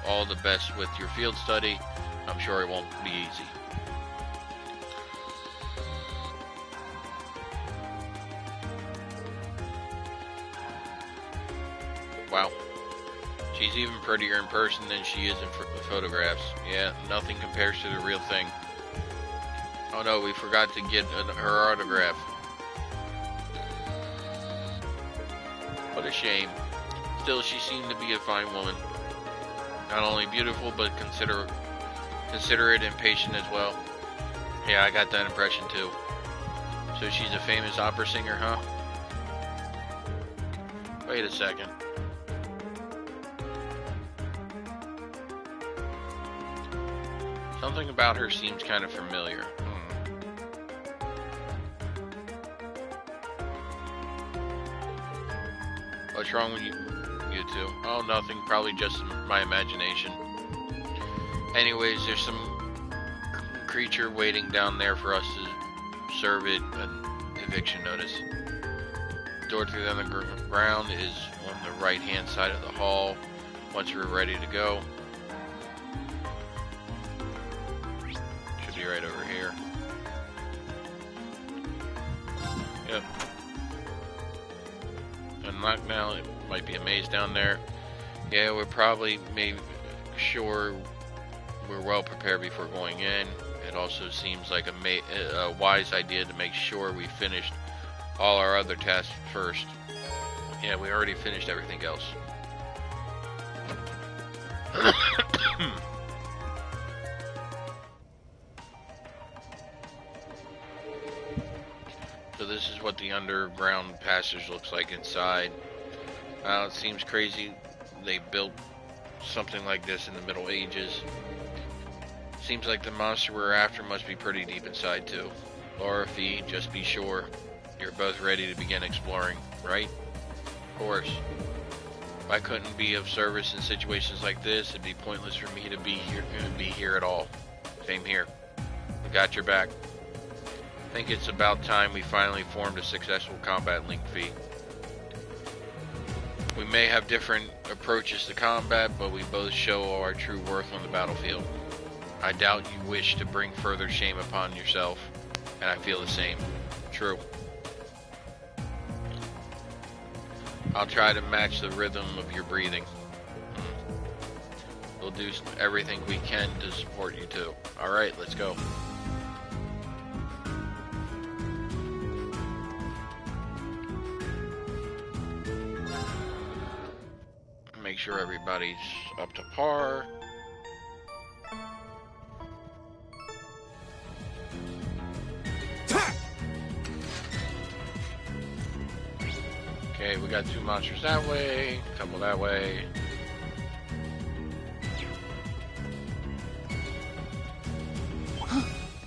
all the best with your field study. I'm sure it won't be easy. Wow. She's even prettier in person than she is in photographs. Yeah, nothing compares to the real thing. Oh no, we forgot to get her autograph. What a shame. Still, she seemed to be a fine woman. Not only beautiful, but considerate and patient as well. Yeah, I got that impression too. So she's a famous opera singer, huh? Wait a second. Something about her seems kind of familiar. What's wrong with you two? Oh, nothing. Probably just my imagination. Anyways, there's some creature waiting down there for us to serve it an eviction notice. The door to the underground is on the right-hand side of the hall. Once we're ready to go. Should be right over here. Yep. Unlocked now. It might be a maze down there. Yeah, we're probably sure we're well prepared before going in. It also seems like a wise idea to make sure we finished all our other tasks first. Yeah, we already finished everything else. So this is what the underground passage looks like inside. It seems crazy they built something like this in the Middle Ages. Seems like the monster we're after must be pretty deep inside too. Laura, Fee, just be sure you're both ready to begin exploring, right? Of course. If I couldn't be of service in situations like this, it'd be pointless for me to be here at all. Same here. I got your back. I think it's about time we finally formed a successful combat link, Fee. We may have different approaches to combat, but we both show our true worth on the battlefield. I doubt you wish to bring further shame upon yourself, and I feel the same. True. I'll try to match the rhythm of your breathing. We'll do everything we can to support you too. Alright, let's go. Make sure everybody's up to par. Okay, we got 2 monsters that way, a couple that way.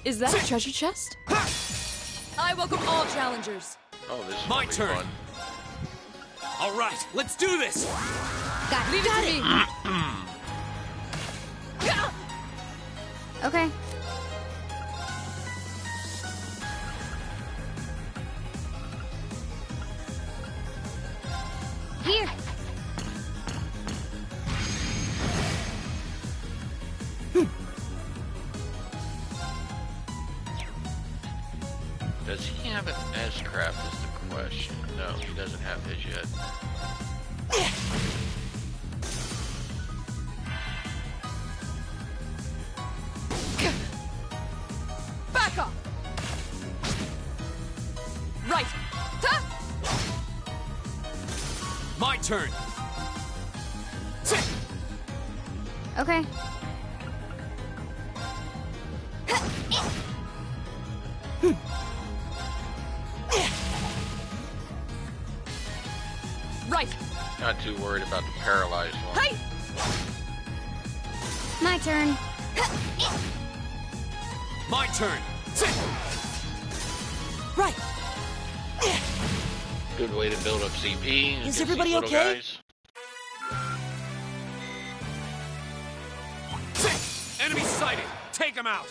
Is that a treasure chest? I welcome all challengers. Oh, this is my turn. Fun. All right, let's do this. Leave it to me. Okay. Here. Does he have an S-craft is the question. No, he doesn't have his yet. Back up. Right. My turn. Okay. Right. Not too worried about the paralyzed one. Hey. My turn. My turn. Right. Good way to build up CP. Is against everybody these little okay? guys. Enemy sighted. Take him out.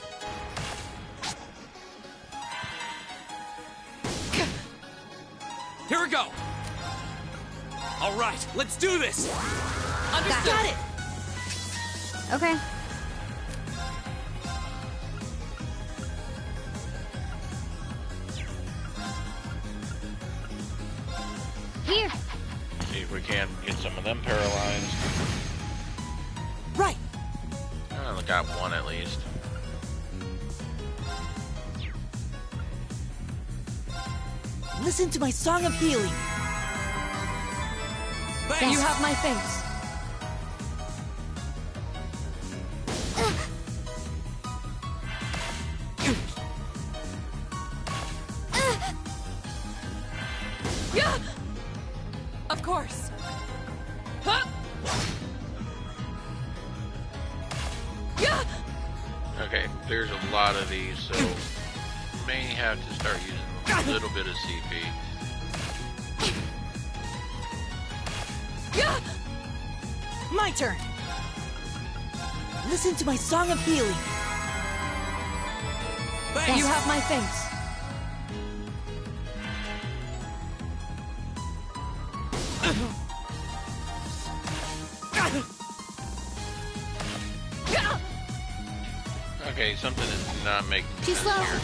Here we go. All right, let's do this. Understood. Got it. Okay. Here. See if we can get some of them paralyzed. Right. Oh, we got one at least. Listen to my song of healing. You have my thanks. Yeah. Of course. Huh? Yeah. Okay, there's a lot of these, so may have to start using a little bit of CP. Yeah. My turn. Listen to my song of healing. You have my thanks. Okay, something is not making Too sense slow. here.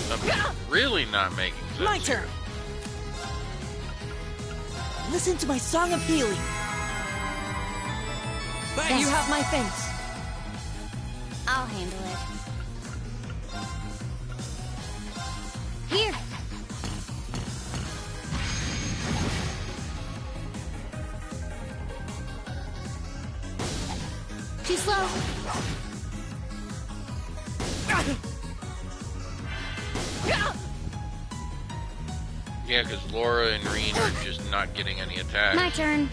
Something's really not making sense. My turn. Listen to my song of healing. You have my thanks. I'll handle it. Yeah, because Laura and Reen are just not getting any attacks. My turn.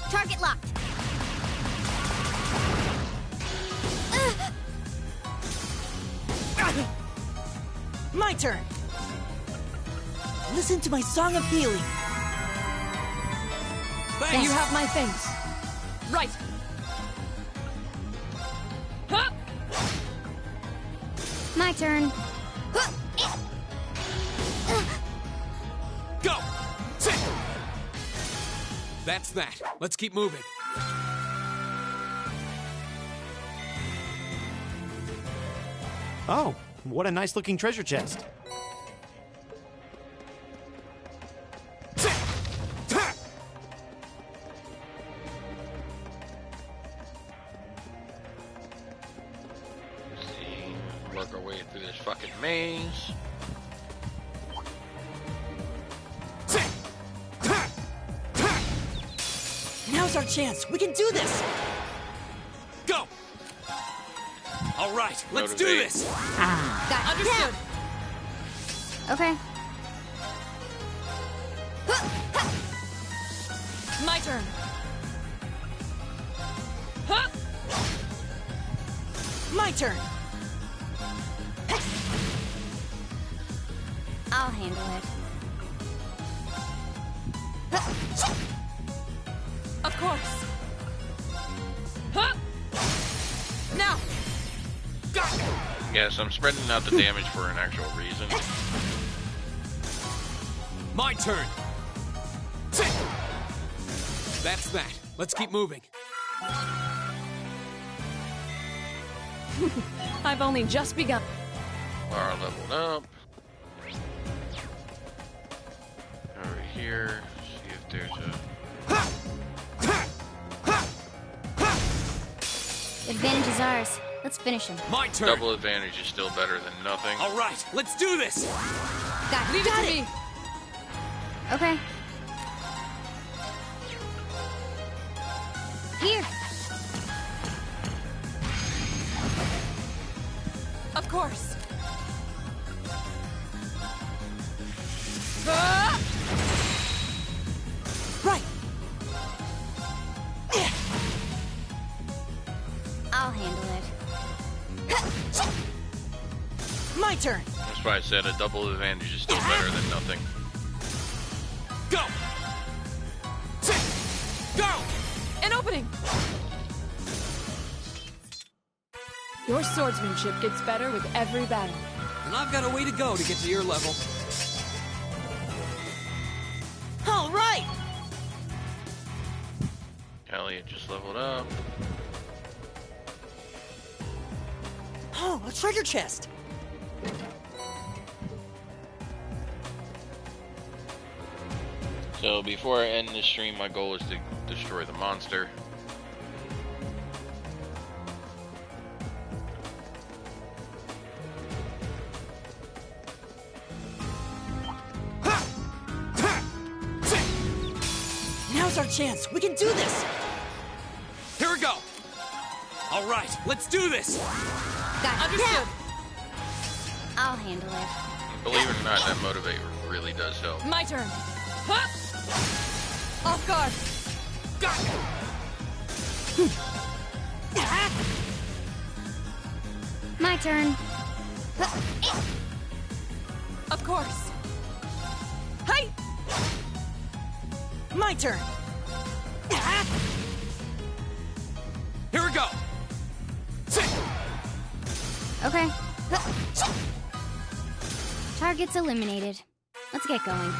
Target locked. My turn. Listen to my song of healing. Thanks. You have my thanks. Right. Huh? My turn. Go! Sit! That's that. Let's keep moving. Oh, what a nice looking treasure chest. Let's see. Work our way through this fucking maze. Now's our chance. We can do this. Go! All right, let's do Motivate. this! Got Understood. Okay. My turn. Huh? My turn. I'll handle it. Of course. Huh? Now. Yes, I'm spreading out the damage for an actual reason. My turn! That's that. Let's keep moving. I've only just begun. Lara leveled up. Over here, see if there's a... Advantage is ours. Let's finish him. My turn! Double advantage is still better than nothing. All right, let's do this! Got Leave it to me. Okay. Here. Of course. Right. I'll handle it. My turn. That's why I said a double advantage is still better than nothing. Go! Go! An opening. Your swordsmanship gets better with every battle. And I've got a way to go to get to your level. All right. Elliot just leveled up. Oh, a treasure chest. So before I end this stream, my goal is to destroy the monster. Now's our chance. We can do this. Here we go! All right, let's do this! Got Understood. I'll handle it. Believe it or not, that motivate really does help. My turn. Huh? Off guard. My turn. Of course. Hey! My turn. Here we go! Okay. Target's eliminated. Let's get going.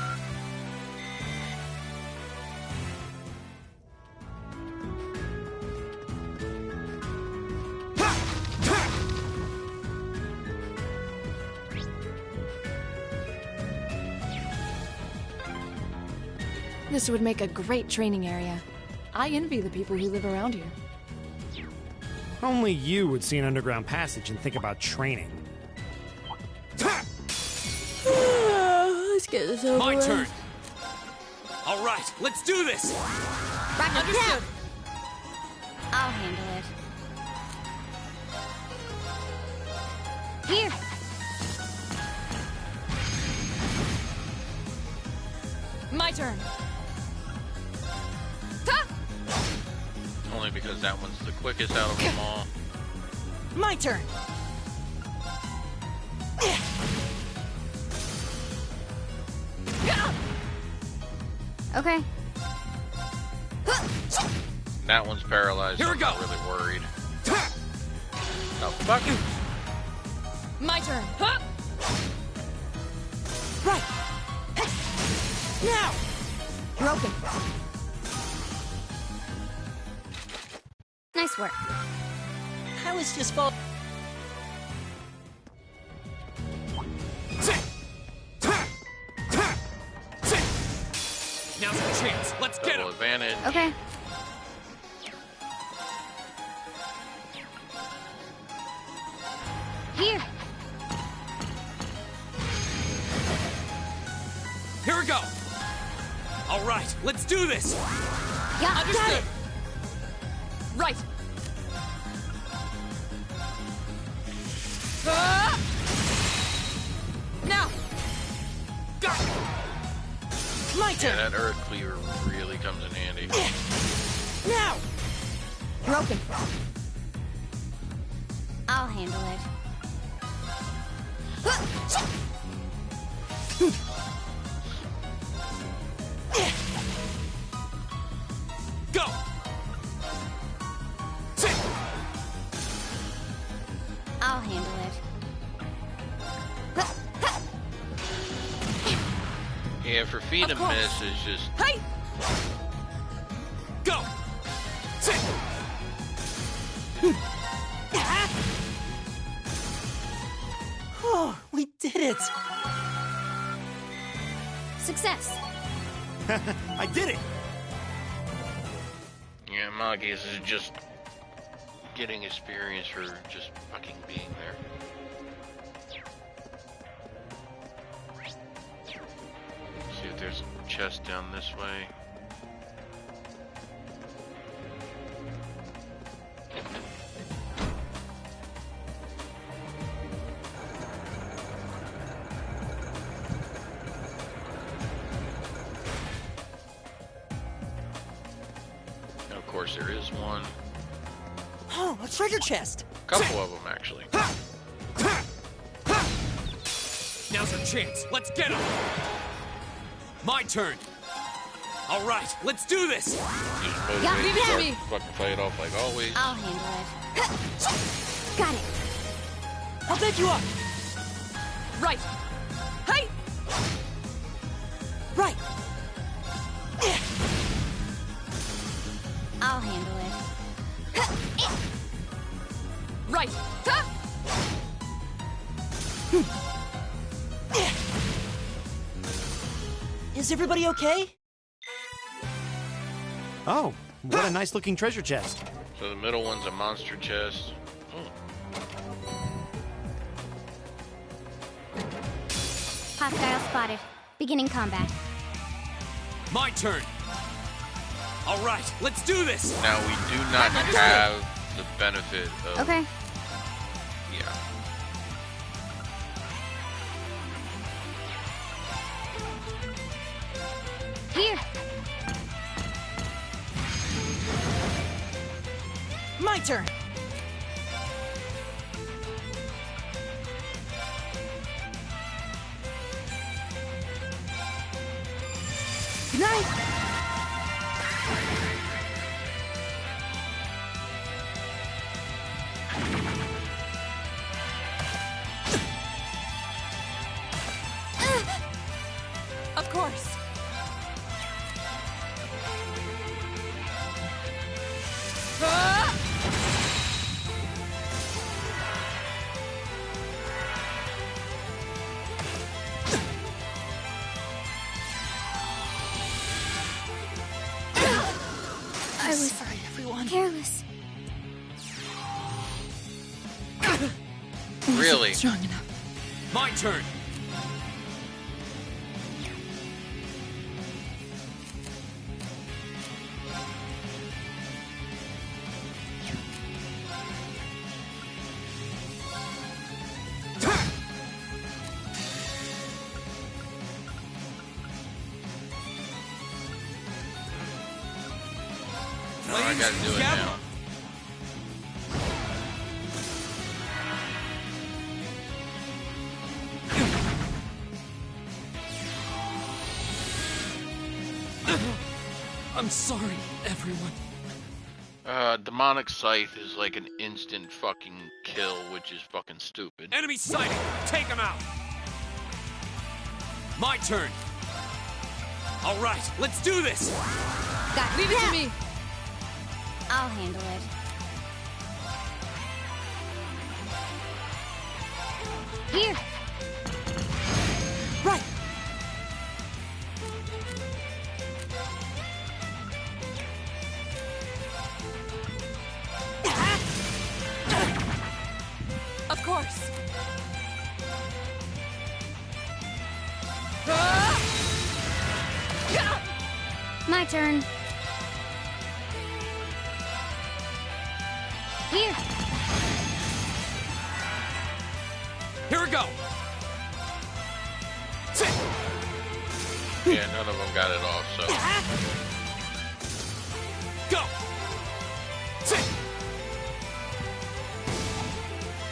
This would make a great training area. I envy the people who live around here. Only you would see an underground passage and think about training. Let's get this over My with. turn! All right, let's do this! Understood. I'll handle it. Here. My turn. Only because that one's the quickest out of them all. My turn. Okay. That one's paralyzed. Here we I'm go. not really worried. Oh, fuck. My turn. Right. Now. Broken. Nice work. I was just fall. Now's our chance. Let's get Double him. advantage. Okay. Here. Here we go. All right, let's do this. Yeah. Understood. Right. Now. My Yeah, turn. that Earth Cleaver really comes in handy. Now. Broken. I'll handle it. Go. I'll handle it. Yeah, for feet and miss is just Hey. Go. Oh, we did it. Success. I did it! yeah, Magius is just getting experience for just fucking being there. See if there's a chest down this way. Of course, there is one. Oh, a treasure chest. Couple of them, actually. Now's our chance. Let's get him. My turn. All right, let's do this. Just Yeah, motivate, leave it to start me. fucking fight off like always. I'll handle it. Got it. I'll pick you up. Right. Hey. Right. I'll handle it. Right. Is everybody okay? Oh, what a nice looking treasure chest. So the middle one's a monster chest. Hostile spotted. Beginning combat. My turn. All right, let's do this. Now we do not have the benefit of. Okay. Yeah. Here. My turn. Good night. Of course. I was Sorry, everyone. careless. Really? Strong enough. My turn. I gotta do it now. I'm sorry, everyone. Demonic Scythe is like an instant fucking kill, which is fucking stupid. Enemy sighted! Take him out! My turn! Alright, let's do this! Got Leave it to me! I'll handle it. Here! Right! Of course. My turn. Here. Here we go! Yeah, none of them got it off, so. Go!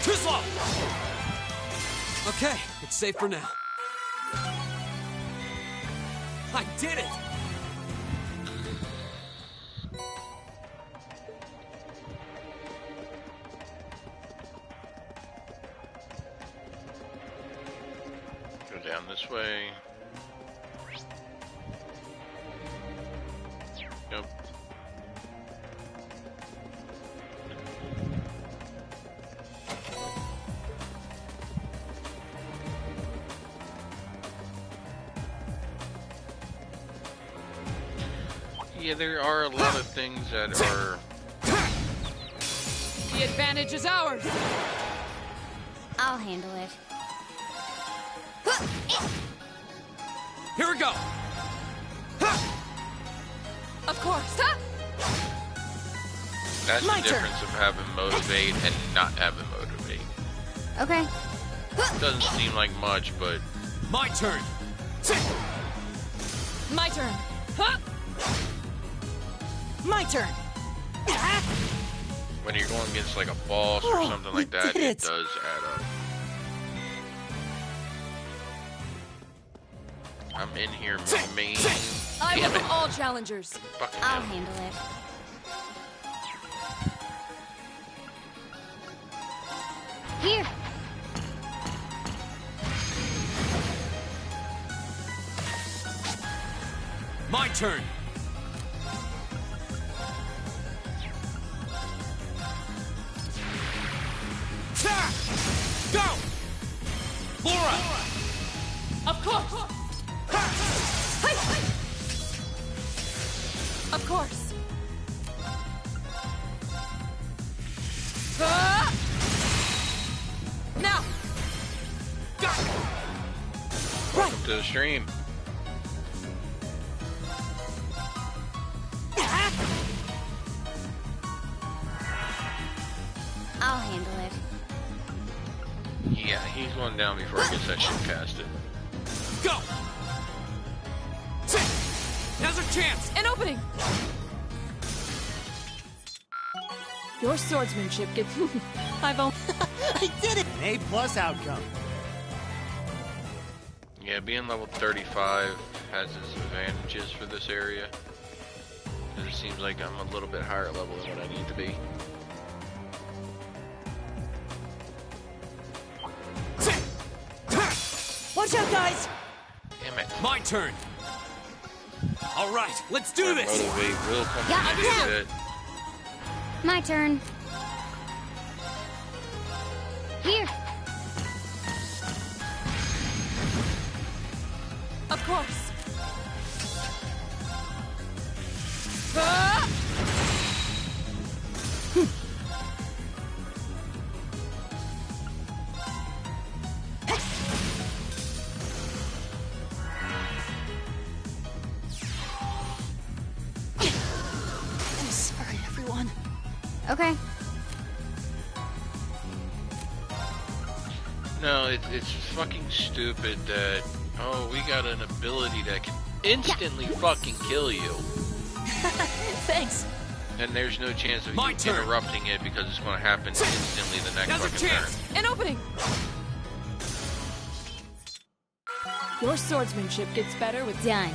Too slow! Okay, it's safe for now. I did it! Go down this way. Yep. Yeah, there are a lot of things that are... The advantage is ours! I'll handle it. Here we go! Of course! That's My the difference of having Motivate and not having Motivate. Okay. Doesn't seem like much, but... My turn! My turn! My turn! when you're going against like a boss or something like that, it does add up. I'm in here, main. I Damn welcome it. all challengers. Fucking I'll hell. handle it. Here. My turn! Go! Laura! Of course! Of course! Now! Welcome to the stream. I'll handle it. Yeah, he's going down before I get that shit casted. Go! Now's our chance! An opening! Your swordsmanship gets... I've only... I did it! An A+ outcome. Yeah, being level 35 has its advantages for this area. Because it seems like I'm a little bit higher level than what I need to be. Watch out, guys! Damn it. My turn! Alright, let's do That this! Motivate will come Yeah, in yeah. handy. My turn. Here. Of course! I'm sorry, everyone. Okay. No, it's fucking stupid that, oh, we got an ability that can instantly fucking kill you. Thanks. And there's no chance of My you turn. interrupting it because it's going to happen instantly the next Now's our fucking chance. turn. An opening! Your swordsmanship gets better with... Done.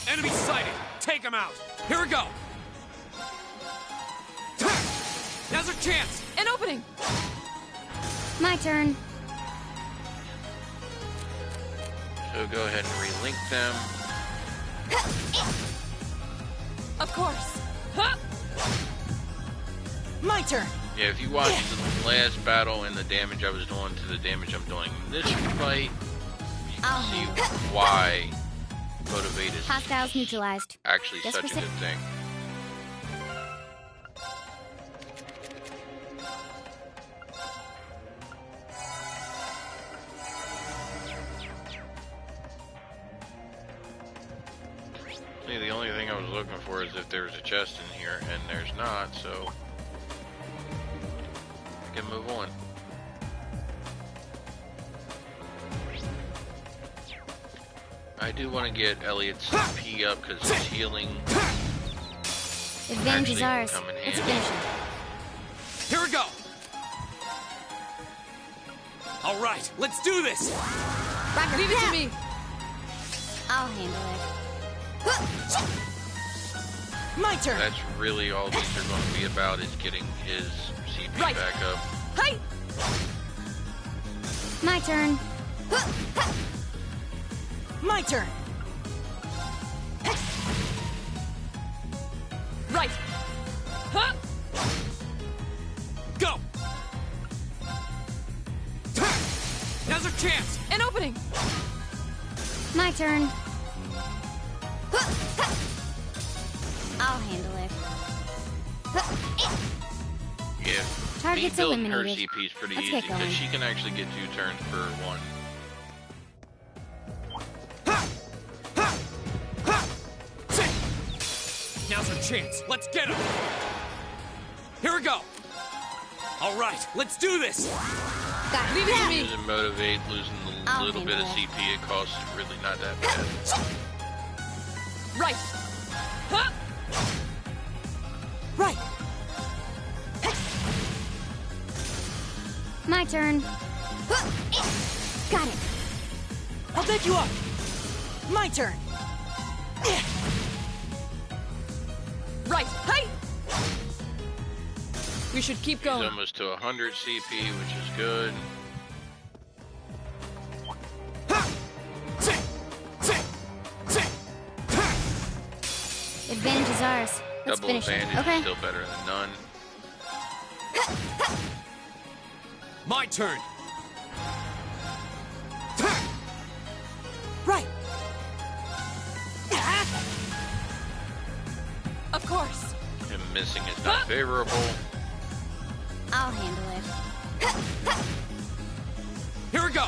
Enemy sighted. Take him out. Here we go. Now's our chance. An opening! My turn. So go ahead and relink them. Of course. Huh? My turn. Yeah, if you watch the last battle and the damage I was doing to the damage I'm doing in this fight, you I'll can see handle it. why Motivate is Hostiles neutralized. actually Just such a for good sec- thing. See, the only thing I was looking for is if there was a chest in here, and there's not, so I can move on. I do want to get Elliot's CP up because his healing Advantage is actually ours. come in Let's handy. finish him. Here we go. All right, let's do this. Leave it to me! I'll handle it. My turn. That's really all these are going to be about, is getting his CP Right. back up. Hi! My turn. My turn. Right! Huh? Go. Now's our chance. An opening! My turn. I'll handle it. Yeah, Target's me building her eliminated. CP is pretty Let's easy get because going. she can actually get 2 turns per one. Now's our chance. Let's get him. Here we go. All right, let's do this. Got Leave it to me! Using Motivate, losing the I'll little bit of handle CP it costs is really not that bad. Right! Huh? Right. My turn. Got it. I'll take you up. My turn. Right! Hi! We should keep He's going. almost to 100 CP, which is good. Advantage is ours. Let's Double finish advantage him. Okay. is still better than none. My turn. Right. Of course. Him missing is not favorable. I'll handle it. Here we go.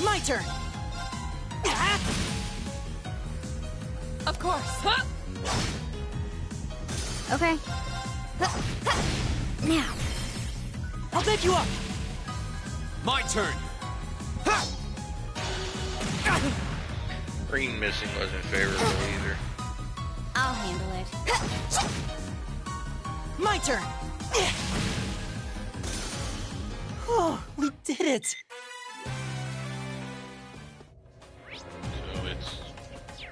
My turn. Of course. Huh? Okay. Now. I'll take you up. My turn. Green missing wasn't favorable either. I'll handle it. My turn. Oh, we did it. So it's,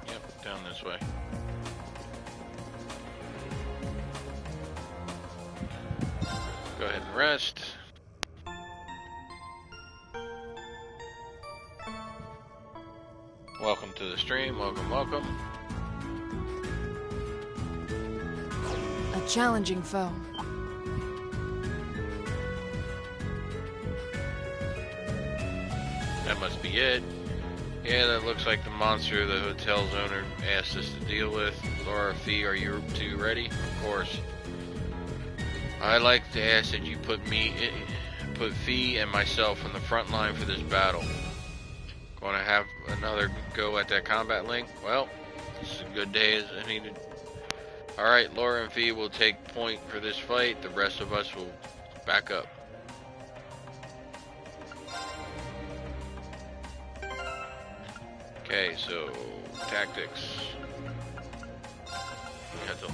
yep, down this way. Go ahead and rest. Welcome to the stream. Welcome, welcome. A challenging foe. That must be it. Yeah, that looks like the monster the hotel's owner asked us to deal with. Laura, Fee, are you two ready? Of course. I'd like to ask that you put Fee and myself on the front line for this battle. Going to have another go at that combat link? Well, this is a good day as I needed. Alright, Laura and Fee will take point for this fight. The rest of us will back up. Okay, so tactics. Kettle.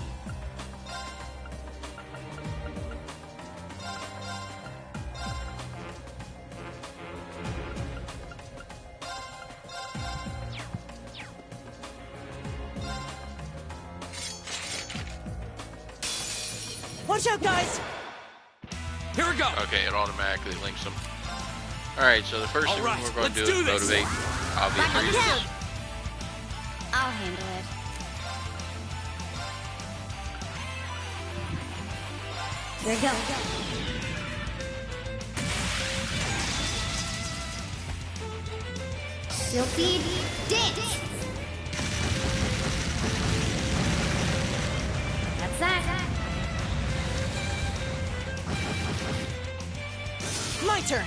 Watch out, guys! Here we go! Okay, it automatically links them. Alright, so the first thing Alright, we're going to let's do is do this. motivate obvious Back reasons. down. I'll handle it. Here we go. Silphied dance. That's that. My turn!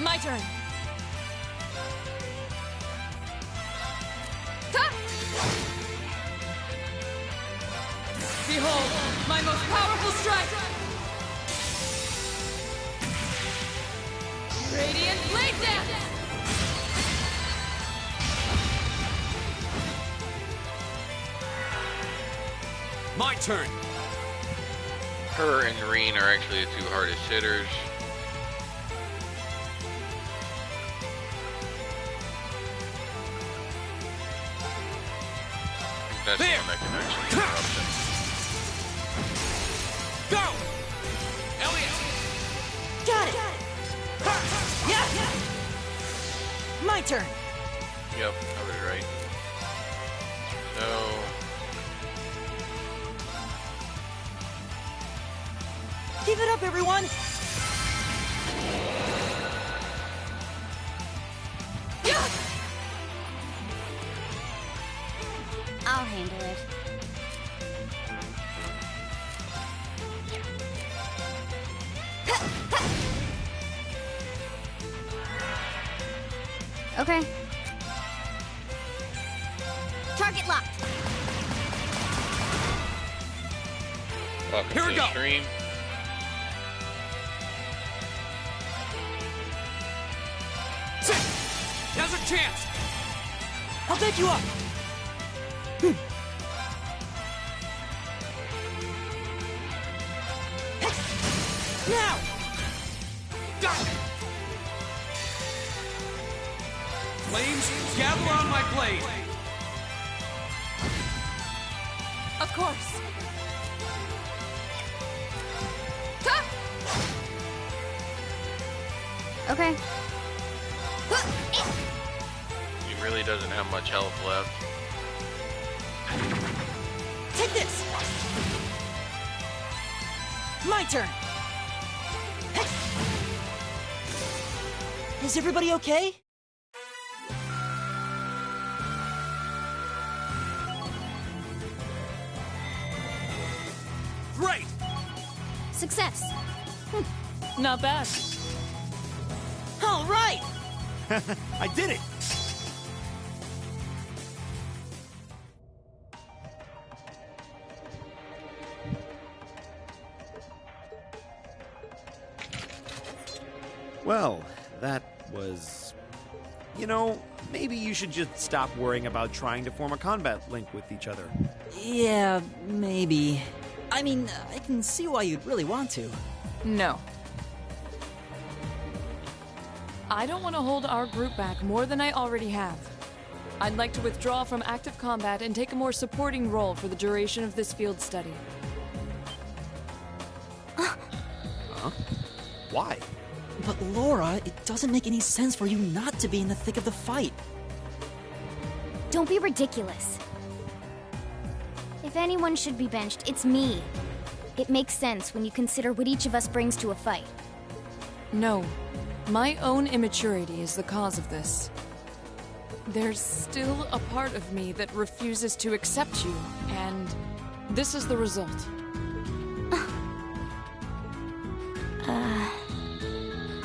My turn. Behold, my most powerful strike! Radiant Blade Dance! My turn! Her and Green are actually the two hardest hitters. That's the There. one that can actually interrupt them. Go! Elliot! Got it! Yeah! My turn! Yep, that was right. So, Keep it up, everyone! I'll handle it. Okay. Target locked. welcome Here to we the go. stream. Sit! Now's our chance! I'll back you up! Now! Got it! Flames, gather on my blade! Of course. Okay. He really doesn't have much health left. Take this! My turn! Is everybody okay? Great! Success. Not bad. All right! I did it! Well, that was... You know, maybe you should just stop worrying about trying to form a combat link with each other. Yeah, maybe. I mean, I can see why you'd really want to. No. I don't want to hold our group back more than I already have. I'd like to withdraw from active combat and take a more supporting role for the duration of this field study. Huh? Why? But Laura, it doesn't make any sense for you not to be in the thick of the fight. Don't be ridiculous. If anyone should be benched, it's me. It makes sense when you consider what each of us brings to a fight. No. My own immaturity is the cause of this. There's still a part of me that refuses to accept you, and this is the result.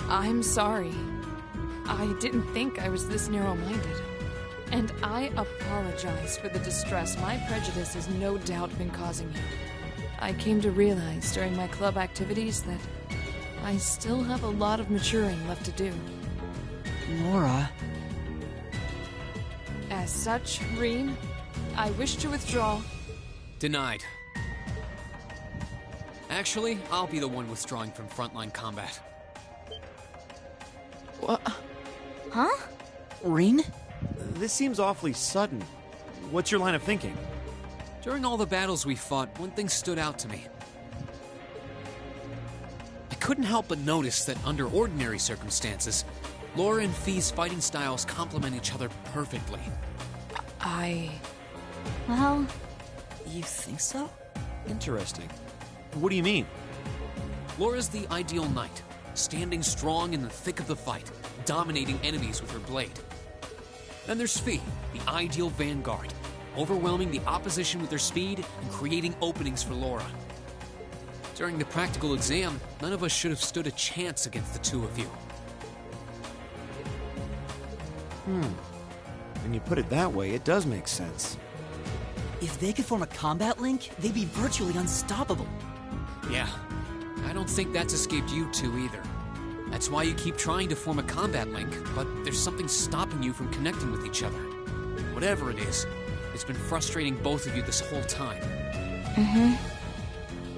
I'm sorry. I didn't think I was this narrow-minded. And I apologize for the distress my prejudice has no doubt been causing you. I came to realize during my club activities that I still have a lot of maturing left to do. Laura... As such, Rean, I wish to withdraw. Denied. Actually, I'll be the one withdrawing from frontline combat. What? Huh? Rean? This seems awfully sudden. What's your line of thinking? During all the battles we fought, one thing stood out to me. I couldn't help but notice that under ordinary circumstances, Laura and Fee's fighting styles complement each other perfectly. Well... You think so? Interesting. What do you mean? Laura's the ideal knight, standing strong in the thick of the fight, dominating enemies with her blade. Then there's Fee, the ideal vanguard, overwhelming the opposition with her speed and creating openings for Laura. During the practical exam, none of us should have stood a chance against the two of you. When you put it that way, it does make sense. If they could form a combat link, they'd be virtually unstoppable. Yeah, I don't think that's escaped you two either. That's why you keep trying to form a combat link, but there's something stopping you from connecting with each other. Whatever it is, it's been frustrating both of you this whole time.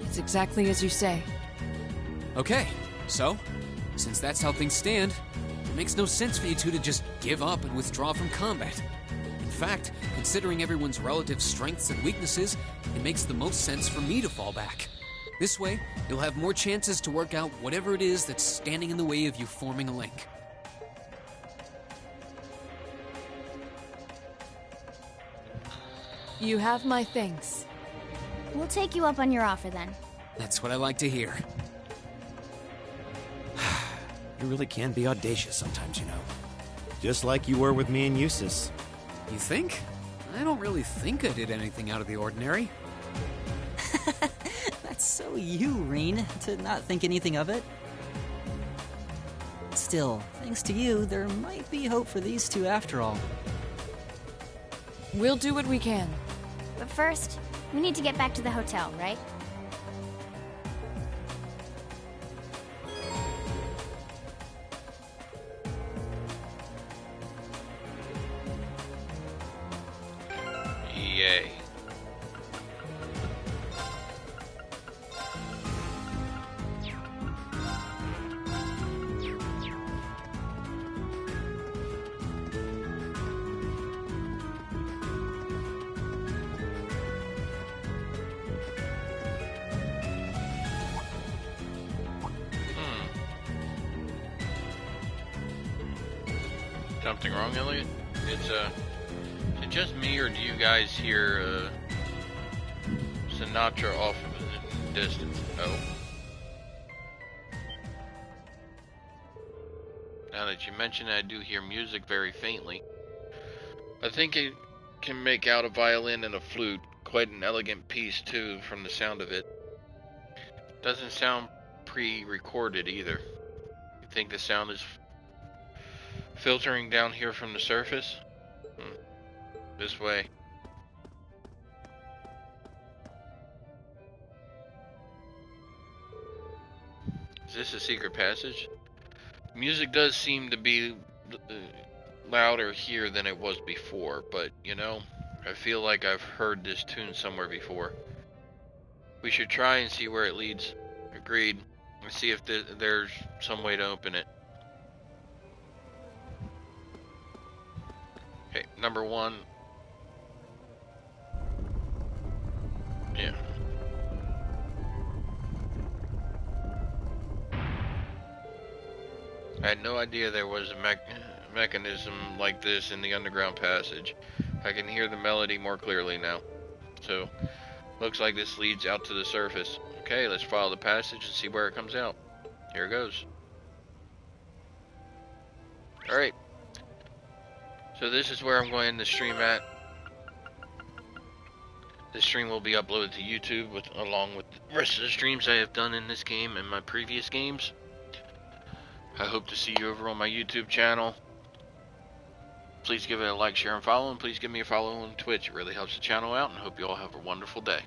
It's exactly as you say. Okay, so, since that's how things stand, it makes no sense for you two to just give up and withdraw from combat. In fact, considering everyone's relative strengths and weaknesses, it makes the most sense for me to fall back. This way, you'll have more chances to work out whatever it is that's standing in the way of you forming a link. You have my thanks. We'll take you up on your offer then. That's what I like to hear. You really can be audacious sometimes, you know. Just like you were with me and Eustace. You think? I don't really think I did anything out of the ordinary. That's so you, Rean, to not think anything of it. Still, thanks to you, there might be hope for these two after all. We'll do what we can. But first, we need to get back to the hotel, right? Yay. Something wrong, Elliot? Is it just me, or do you guys hear Sinatra off in the distance? Oh. Now that you mention it, I do hear music very faintly. I think it can make out a violin and a flute. Quite an elegant piece, too, from the sound of it. Doesn't sound pre-recorded, either. You think the sound is filtering down here from the surface? This way. Is this a secret passage? Music does seem to be louder here than it was before, but you know, I feel like I've heard this tune somewhere before. We should try and see where it leads. Agreed. Let's see if there's some way to open it. Okay, number one. Yeah. I had no idea there was a mechanism like this in the underground passage. I can hear the melody more clearly now. So, looks like this leads out to the surface. Okay, let's follow the passage and see where it comes out. Here it goes. Alright. So this is where I'm going to end the stream at. This stream will be uploaded to YouTube along with the rest of the streams I have done in this game and my previous games. I hope to see you over on my YouTube channel. Please give it a like, share, and follow, and please give me a follow on Twitch. It really helps the channel out, and I hope you all have a wonderful day.